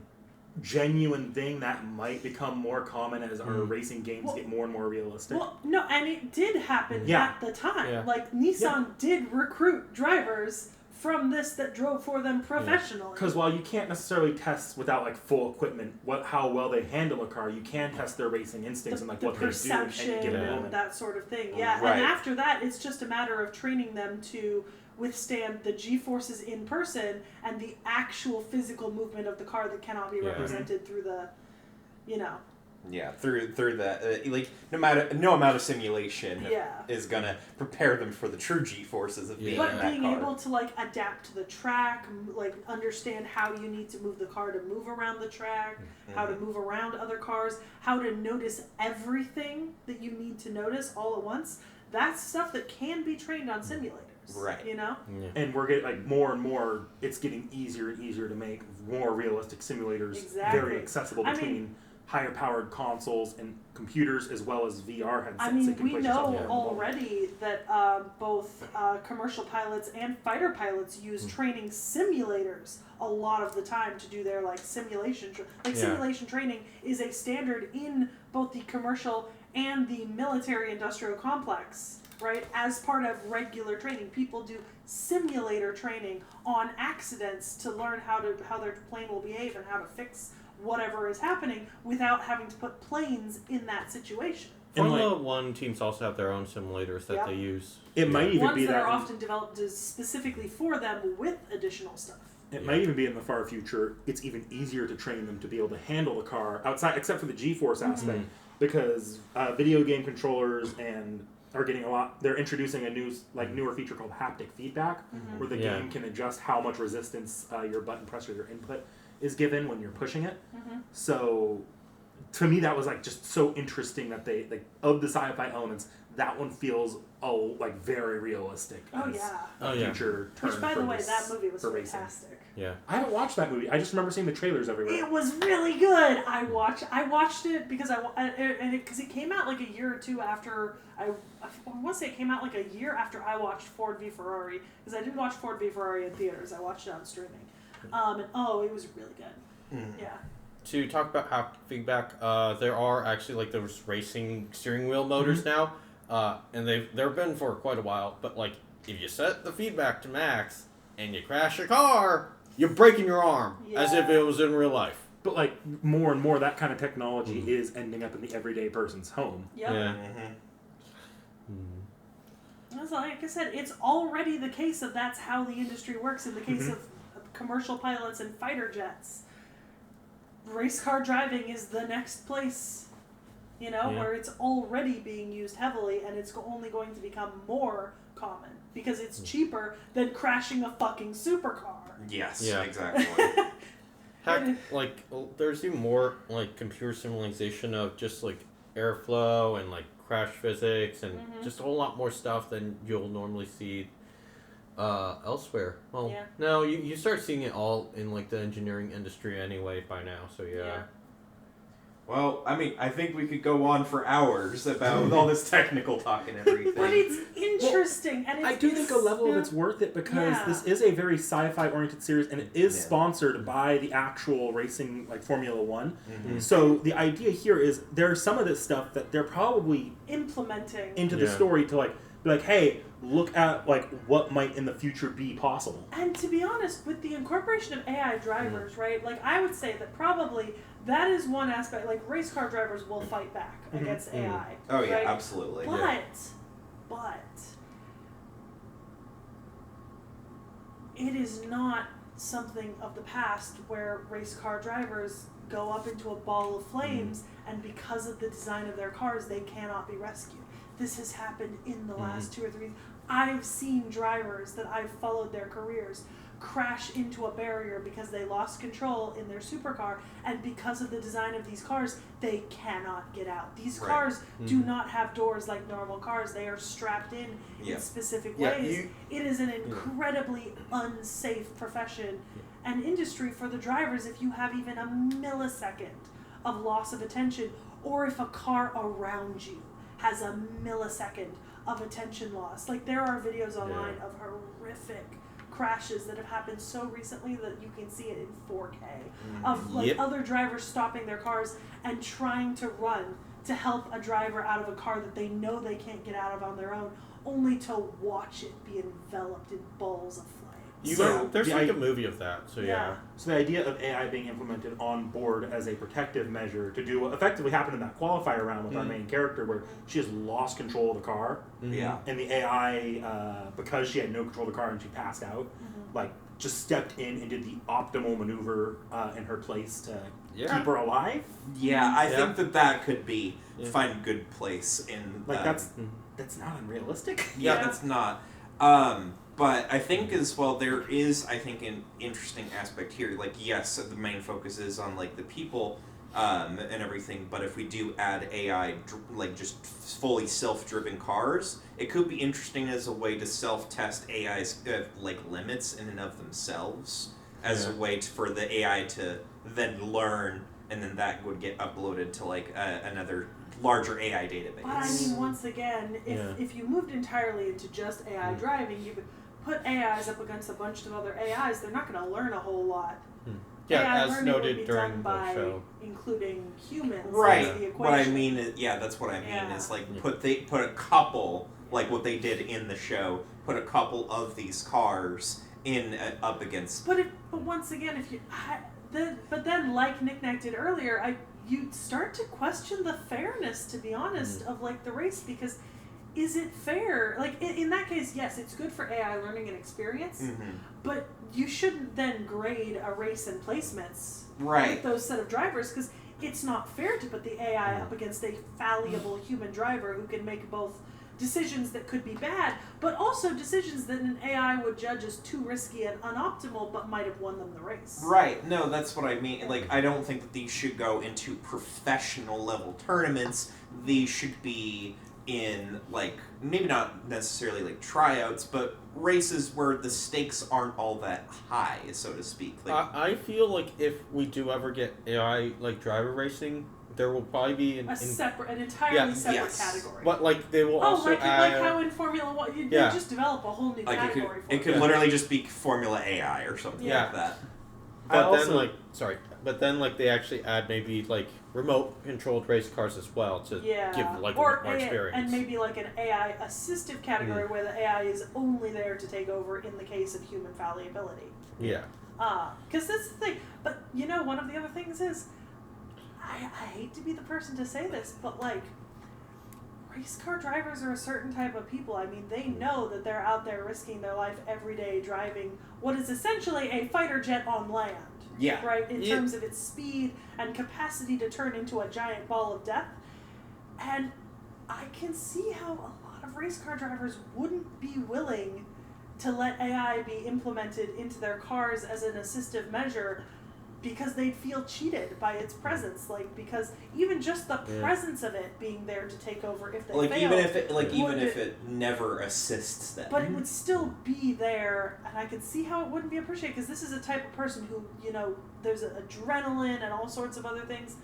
genuine thing that might become more common as our racing games get more and more realistic. Well, no, and it did happen at the time. Yeah. Like Nissan did recruit drivers from this that drove for them professionally. Because while you can't necessarily test without like full equipment how well they handle a car, you can test their racing instincts and like what they do and that sort of thing. Yeah, right. And after that, it's just a matter of training them to withstand the G-forces in person and the actual physical movement of the car that cannot be represented through the, Yeah, through the no amount of simulation is gonna prepare them for the true G-forces of being in that car. But being able to like adapt to the track, like understand how you need to move the car to move around the track, how to move around other cars, how to notice everything that you need to notice all at once. That's stuff that can be trained on simulators. Right. And we're getting like more and more. It's getting easier and easier to make more realistic simulators very accessible between higher powered consoles and computers as well as VR headsets. I mean, we know already that both commercial pilots and fighter pilots use training simulators a lot of the time to do their like simulation. Simulation training is a standard in both the commercial and the military-industrial complex. Right, as part of regular training, people do simulator training on accidents to learn how their plane will behave and how to fix whatever is happening without having to put planes in that situation. And Formula One teams also have their own simulators that Yep. they use. it might even Ones be that that are often developed specifically for them with additional stuff. it might even be in the far future. It's even easier to train them to be able to handle the car outside, except for the G-force aspect, because video game controllers and are getting a lot. They're introducing a newer feature called haptic feedback, where the game can adjust how much resistance your button press or your input is given when you're pushing it. So, to me, that was like just so interesting that they like of the sci-fi elements. That one feels like very realistic. Oh, as yeah. a future turn. Which, by for the way, this- that movie was for racing. fantastic. Yeah. I haven't watched that movie. I just remember seeing the trailers everywhere. It was really good. I watched it because because it came out like a year or two after I want to say it came out like a year after I watched Ford v Ferrari, because I didn't watch Ford v Ferrari in theaters. I watched it on streaming. And it was really good. Yeah. To talk about haptic feedback, there are actually like those racing steering wheel motors now, and they've been for quite a while. But like, if you set the feedback to max and you crash a car, you're breaking your arm as if it was in real life. But like more and more, that kind of technology is ending up in the everyday person's home. Yep. Yeah. Like I said, it's already the case of that's how the industry works in the case of commercial pilots and fighter jets. Race car driving is the next place, where it's already being used heavily, and it's only going to become more common because it's cheaper than crashing a fucking supercar. Yes, Yeah. exactly. Heck, like, there's even more, like, computer simulation of just, like, airflow and, like, crash physics and just a whole lot more stuff than you'll normally see elsewhere. Well, Yeah. no, you start seeing it all in, like, the engineering industry anyway by now, so yeah. Well, I mean, I think we could go on for hours about all this technical talk and everything. But it's interesting, and I do think a level of it's worth it because this is a very sci-fi oriented series, and it is sponsored by the actual racing, like Formula One. So the idea here is there's some of this stuff that they're probably implementing into the story to like be like, hey, look at like what might in the future be possible. And to be honest, with the incorporation of AI drivers, right? Like I would say that probably that is one aspect. Like race car drivers will fight back against AI. Oh yeah, right? absolutely. But it is not something of the past where race car drivers go up into a ball of flames and because of the design of their cars they cannot be rescued. This has happened in the last 2 or 3. I've seen drivers that I've followed their careers crash into a barrier because they lost control in their supercar, and because of the design of these cars, they cannot get out. These cars do not have doors like normal cars. They are strapped in specific ways. It is an incredibly unsafe profession and industry for the drivers if you have even a millisecond of loss of attention, or if a car around you has a millisecond of attention loss. Like there are videos online of horrific crashes that have happened so recently that you can see it in 4K of like other drivers stopping their cars and trying to run to help a driver out of a car that they know they can't get out of on their own, only to watch it be enveloped in balls of flame. There's like a movie of that, so yeah. So the idea of AI being implemented on board as a protective measure to do what effectively happened in that qualifier round with our main character, where she has lost control of the car, and the AI, because she had no control of the car and she passed out, like just stepped in and did the optimal maneuver in her place to keep her alive. Yeah, I think that could be find good place in like that's not unrealistic. That's not. But I think as well, there is, I think, an interesting aspect here. Like, yes, the main focus is on, like, the people and everything, but if we do add AI, like, just fully self-driven cars, it could be interesting as a way to self-test AI's, like, limits in and of themselves, as a way for the AI to then learn, and then that would get uploaded to, like, another larger AI database. But I mean, once again, if you moved entirely into just AI driving, you would put AIs up against a bunch of other AIs. They're not going to learn a whole lot. Yeah, AI as learning would noted be during done the by show. including humans. Right. As the equation. What I mean is, that's what I mean is like put a couple, like what they did in the show, put a couple of these cars in up against. But once again, if you, but then like Nick did earlier, you start to question the fairness, to be honest, of like the race, because is it fair? Like in that case, yes, it's good for AI learning and experience, but you shouldn't then grade a race and placements with those set of drivers, because it's not fair to put the AI up against a fallible human driver who can make both decisions that could be bad, but also decisions that an AI would judge as too risky and unoptimal, but might have won them the race. Right. No, that's what I mean. Like, I don't think that these should go into professional level tournaments. These should be in, like, maybe not necessarily like tryouts, but races where the stakes aren't all that high, so to speak. Like, I feel like if we do ever get AI like driver racing, there will probably be an entirely separate category. But like they will also like add, how in Formula One, they just develop a whole new like category. it could literally just be Formula AI or something like that. But then they actually add maybe like remote controlled race cars as well to give like more experience. And maybe like an AI assistive category where the AI is only there to take over in the case of human fallibility. Yeah. Because that's the thing. But one of the other things is, I hate to be the person to say this, but like, race car drivers are a certain type of people. I mean, they know that they're out there risking their life every day driving what is essentially a fighter jet on land. Yeah. Right? In terms of its speed and capacity to turn into a giant ball of death. And I can see how a lot of race car drivers wouldn't be willing to let AI be implemented into their cars as an assistive measure, because they'd feel cheated by its presence, because even just the presence of it being there to take over if they fail, even if it never assists them, but it would still be there, and I could see how it wouldn't be appreciated, because this is a type of person who, there's adrenaline and all sorts of other things.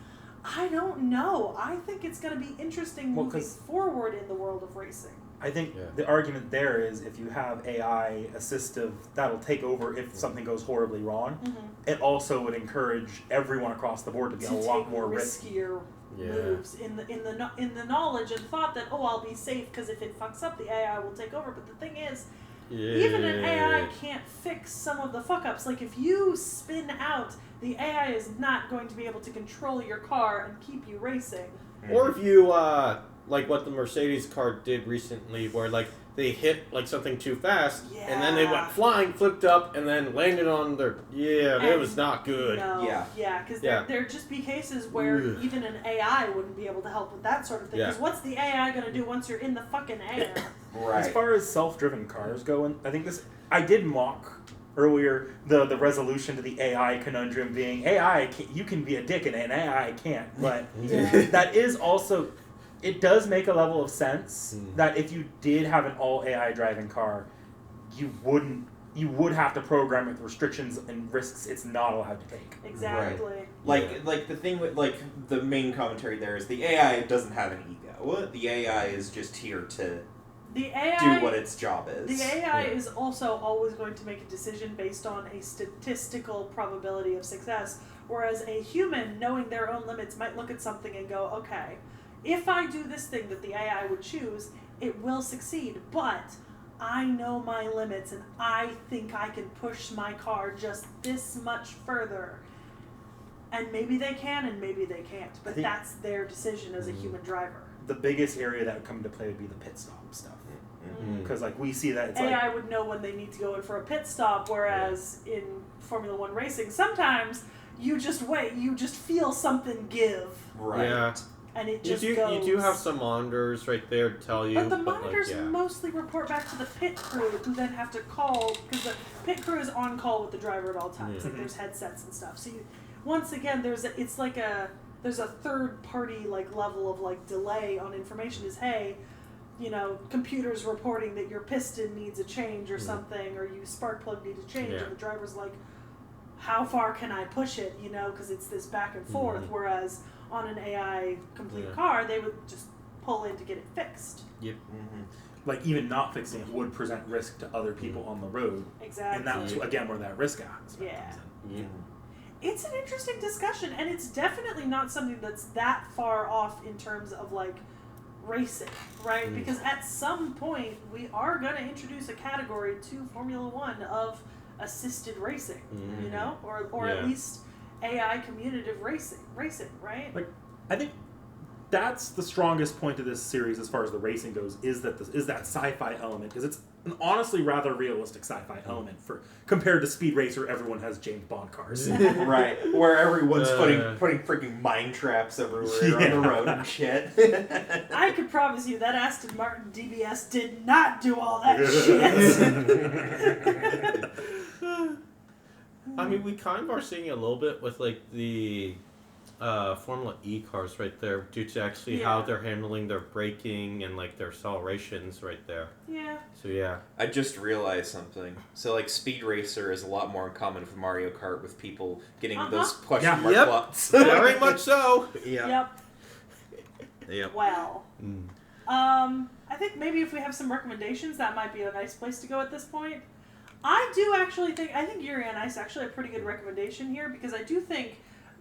I don't know. I think it's going to be interesting moving forward in the world of racing. I think the argument there is, if you have AI assistive that'll take over if something goes horribly wrong, it also would encourage everyone across the board to be a lot more riskier moves in the knowledge and thought that I'll be safe because if it fucks up, the AI will take over. But the thing is, even an AI can't fix some of the fuck ups. Like if you spin out, the AI is not going to be able to control your car and keep you racing. Or if you like what the Mercedes car did recently, where they hit something too fast, and then they went flying, flipped up, and then landed on their it was not good. Because there'd just be cases where even an AI wouldn't be able to help with that sort of thing. Because what's the AI going to do once you're in the fucking air? As far as self-driven cars go, I think I did mock earlier the resolution to the AI conundrum being you can be a dick and an AI can't, but that is also. It does make a level of sense that if you did have an all AI driving car, you would have to program it with restrictions and risks it's not allowed to take. Exactly. Right. Like the thing with the main commentary there is the AI doesn't have an ego. The AI is just here to do what its job is. The AI is also always going to make a decision based on a statistical probability of success, whereas a human, knowing their own limits, might look at something and go, okay, if I do this thing that the AI would choose, it will succeed, but I know my limits and I think I can push my car just this much further. And maybe they can and maybe they can't, but that's their decision as a human driver. The biggest area that would come into play would be the pit stop stuff. Because we see that it's AI would know when they need to go in for a pit stop, whereas in Formula One racing, sometimes you just wait, you just feel something give. Right. Yeah. And it just goes. You do have some monitors right there to tell you. But the monitors mostly report back to the pit crew, who then have to call, because the pit crew is on call with the driver at all times. Like there's headsets and stuff. So once again, there's a third party level of delay on information. Is computers reporting that your piston needs a change or something, or you spark plug needs a change, and the driver's like, how far can I push it? Because it's this back and forth. Whereas on an AI complete car, they would just pull in to get it fixed. Yep. Even not fixing it would present risk to other people on the road. Exactly. And that's again where that risk aspect comes in. Yeah. It's an interesting discussion, and it's definitely not something that's that far off in terms of racing, right? Because at some point we are going to introduce a category to Formula One of assisted racing, or at least AI communicative racing, right? Like, I think that's the strongest point of this series as far as the racing goes, is that sci-fi element, because it's an honestly rather realistic sci-fi element compared to Speed Racer. Everyone has James Bond cars. Right, where everyone's putting freaking mine traps everywhere on the road and shit. I could promise you that Aston Martin DBS did not do all that shit. I mean, we kind of are seeing it a little bit with like the Formula E cars right there, due to actually how they're handling their braking and like their accelerations right there. Yeah. So yeah. I just realized something. So like Speed Racer is a lot more in common with Mario Kart, with people getting those question mark plots. Very much so. Yep. Well. I think maybe if we have some recommendations, that might be a nice place to go at this point. I think Yuri on Ice actually a pretty good recommendation here, because I do think,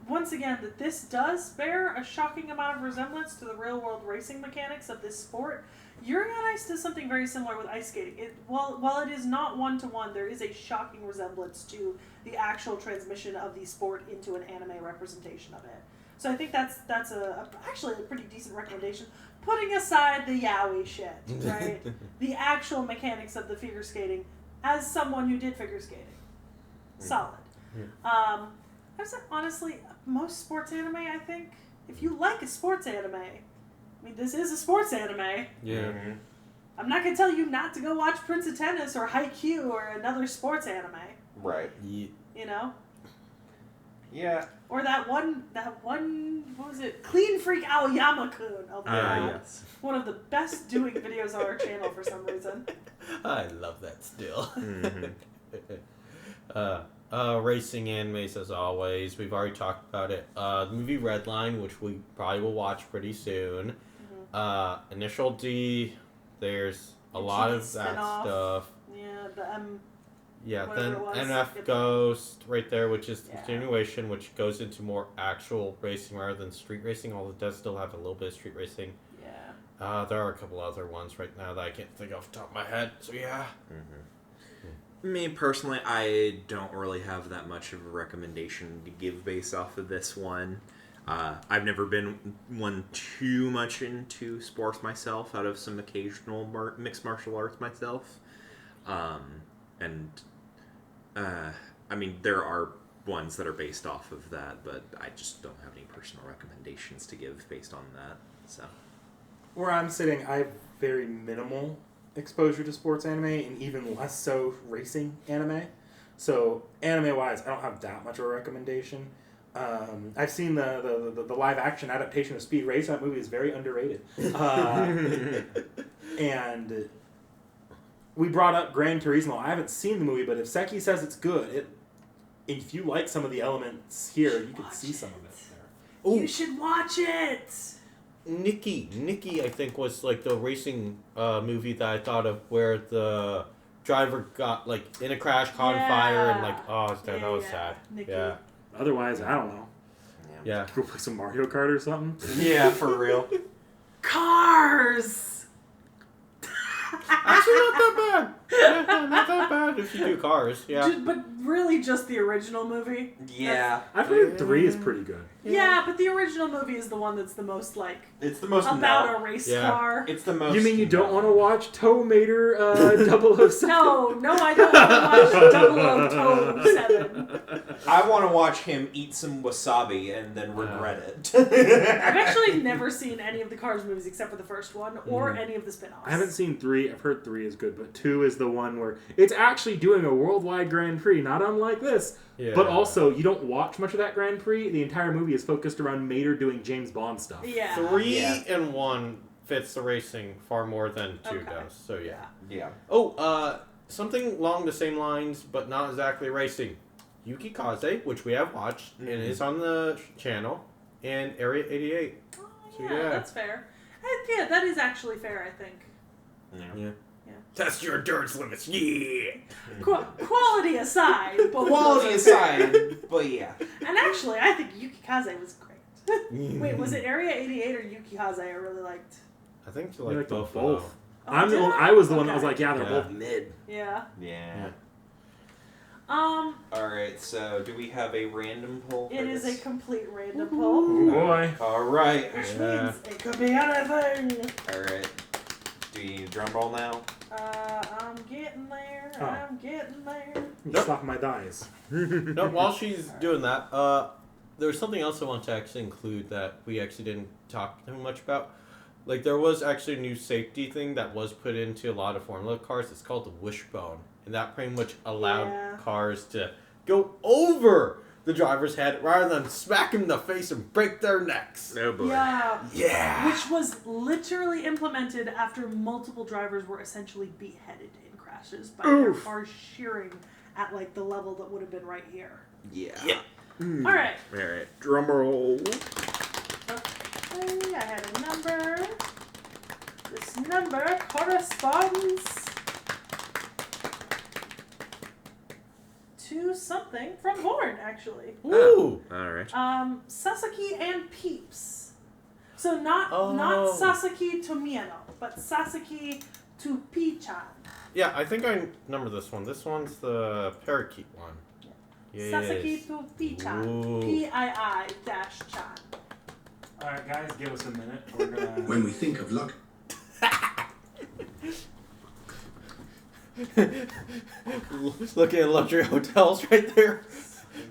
once again, that this does bear a shocking amount of resemblance to the real-world racing mechanics of this sport. Yuri on Ice does something very similar with ice skating. While it is not one-to-one, there is a shocking resemblance to the actual transmission of the sport into an anime representation of it. So I think that's actually a pretty decent recommendation, putting aside the yaoi shit, right? The actual mechanics of the figure skating, as someone who did figure skating. Solid. Honestly, most sports anime, I think, if you like a sports anime, I mean, this is a sports anime. Yeah. Mm-hmm. I'm not going to tell you not to go watch Prince of Tennis or Haikyuu or another sports anime. Right. You know? Yeah. Or that one, what was it? Clean Freak Aoyama-kun. Oh my god. Yes. One of the best doing videos on our channel for some reason. I love that still. Mm-hmm. Racing animes, as always. We've already talked about it. The movie Redline, which we probably will watch pretty soon. Mm-hmm. Initial D, there's a lot of that stuff. Yeah, the Yeah, whatever then it was. NF Ghost right there, which is the continuation, which goes into more actual racing rather than street racing, although it does still have a little bit of street racing. Yeah. There are a couple other ones right now that I can't think off the top of my head, so yeah. Mm-hmm. Me personally, I don't really have that much of a recommendation to give based off of this one. I've never been one too much into sports myself, out of some occasional mixed martial arts myself. I mean, there are ones that are based off of that, but I just don't have any personal recommendations to give based on that. So, Where I'm sitting, I have very minimal exposure to sports anime, and even less so racing anime. So anime-wise, I don't have that much of a recommendation. I've seen the live-action adaptation of Speed Racer. That movie is very underrated. And we brought up Gran Turismo. I haven't seen the movie, but if Sekhie says it's good, if you like some of the elements here, you could see some of it there. You should watch it! Nikki, I think, was like the racing movie that I thought of, where the driver got like in a crash, caught on fire, and like, that was sad. Nikki. Yeah. Otherwise, I don't know. Yeah. Go play some Mario Kart or something. yeah, for real. Cars! Actually, not that bad. Yeah, not that bad if you do cars. Yeah. But really just the original movie. Yeah. I've heard 3 is pretty good. Yeah, but the original movie is the one that's the most, like, It's the most about a race car. It's the most. You mean you don't want to watch Toe Mater 007? No, I don't want to watch 007. I want to watch him eat some wasabi and then regret it. I've actually never seen any of the Cars movies except for the first one, or any of the spin-offs. I haven't seen 3. I've heard 3 is good, but 2 is the one where it's actually doing a worldwide Grand Prix, not unlike this. Yeah. But also, you don't watch much of that Grand Prix. The entire movie is focused around Mater doing James Bond stuff. Yeah. 3 and 1 fits the racing far more than 2 Okay. does. So yeah. Yeah. Oh, something along the same lines, but not exactly racing. Yuki Kaze, which we have watched, and is on the channel, and Area 88. Oh, So, yeah, yeah. that's fair. Yeah, that is actually fair, I think. Yeah. Test your endurance limits, yeah! Quality aside, both Quality of those are fair. aside, but yeah. And actually, I think Yuki Kaze was great. Wait, was it Area 88 or Yuki Kaze I really liked? I think you You like them both. Oh, I was the one that was like, yeah, they're Yeah. both mid. Yeah. Yeah. Alright, so do we have a random poll for It is this? a complete random poll, Oh boy. Alright. which Yeah. means it could be anything. Alright. Do you need a drum roll now? I'm getting there. Oh. I'm getting there. You stop my dice. No, while she's doing that, there's something else I want to actually include that we actually didn't talk too much about. Like, there was actually a new safety thing that was put into a lot of Formula cars. It's called the wishbone. And that pretty much allowed Yeah. cars to go over the driver's head rather than smack him in the face and break their necks. Oh boy. Yeah. Yeah! Which was literally implemented after multiple drivers were essentially beheaded in crashes by their cars shearing at like the level that would have been right here. Yeah. All right. Alright, drum roll. Okay, I had a number. This number corresponds to something from Vorn, actually. Ooh! Alright. Sekhie and Peeps. So not Oh. Sekhie to Miano, but Sekhie to P-chan. Yeah, I think I number this one. This one's the parakeet one. Sekhie to P-chan. Ooh. Pii-chan. Alright, guys, give us a minute. We're gonna. When we think of luck, Looking at luxury hotels right there.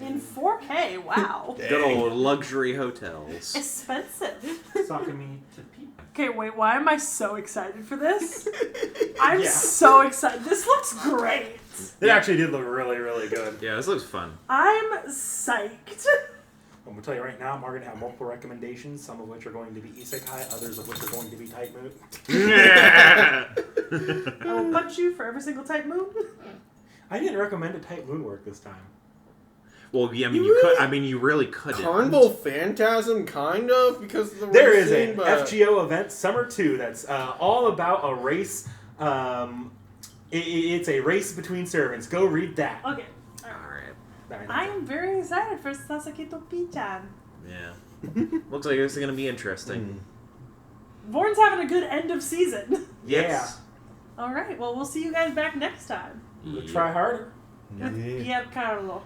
In 4K, wow. Good old luxury hotels. Expensive. Sakami to Pete. Okay, wait, why am I so excited for this? I'm Yeah. so excited. This looks great. It actually did look really, really good. Yeah, this looks fun. I'm psyched. I'm gonna tell you right now, I'm going to have multiple recommendations, some of which are going to be isekai, others of which are going to be type mood. I will punch you for every single type moon. I didn't recommend a type moon work this time. Well, yeah, I mean, You you could. really- I mean, you really couldn't. Carnival Phantasm, kind of, because of the There is racing, an but... FGO event, Summer 2, that's all about a race. It's a race between servants. Go read that. Okay. Alright. I am very excited for Sekhie to P-chan. Yeah. Looks like this is going to be interesting. Vorn's having a good end of season. Yes. All right, well, we'll see you guys back next time. Try harder. With Pierre Carlo.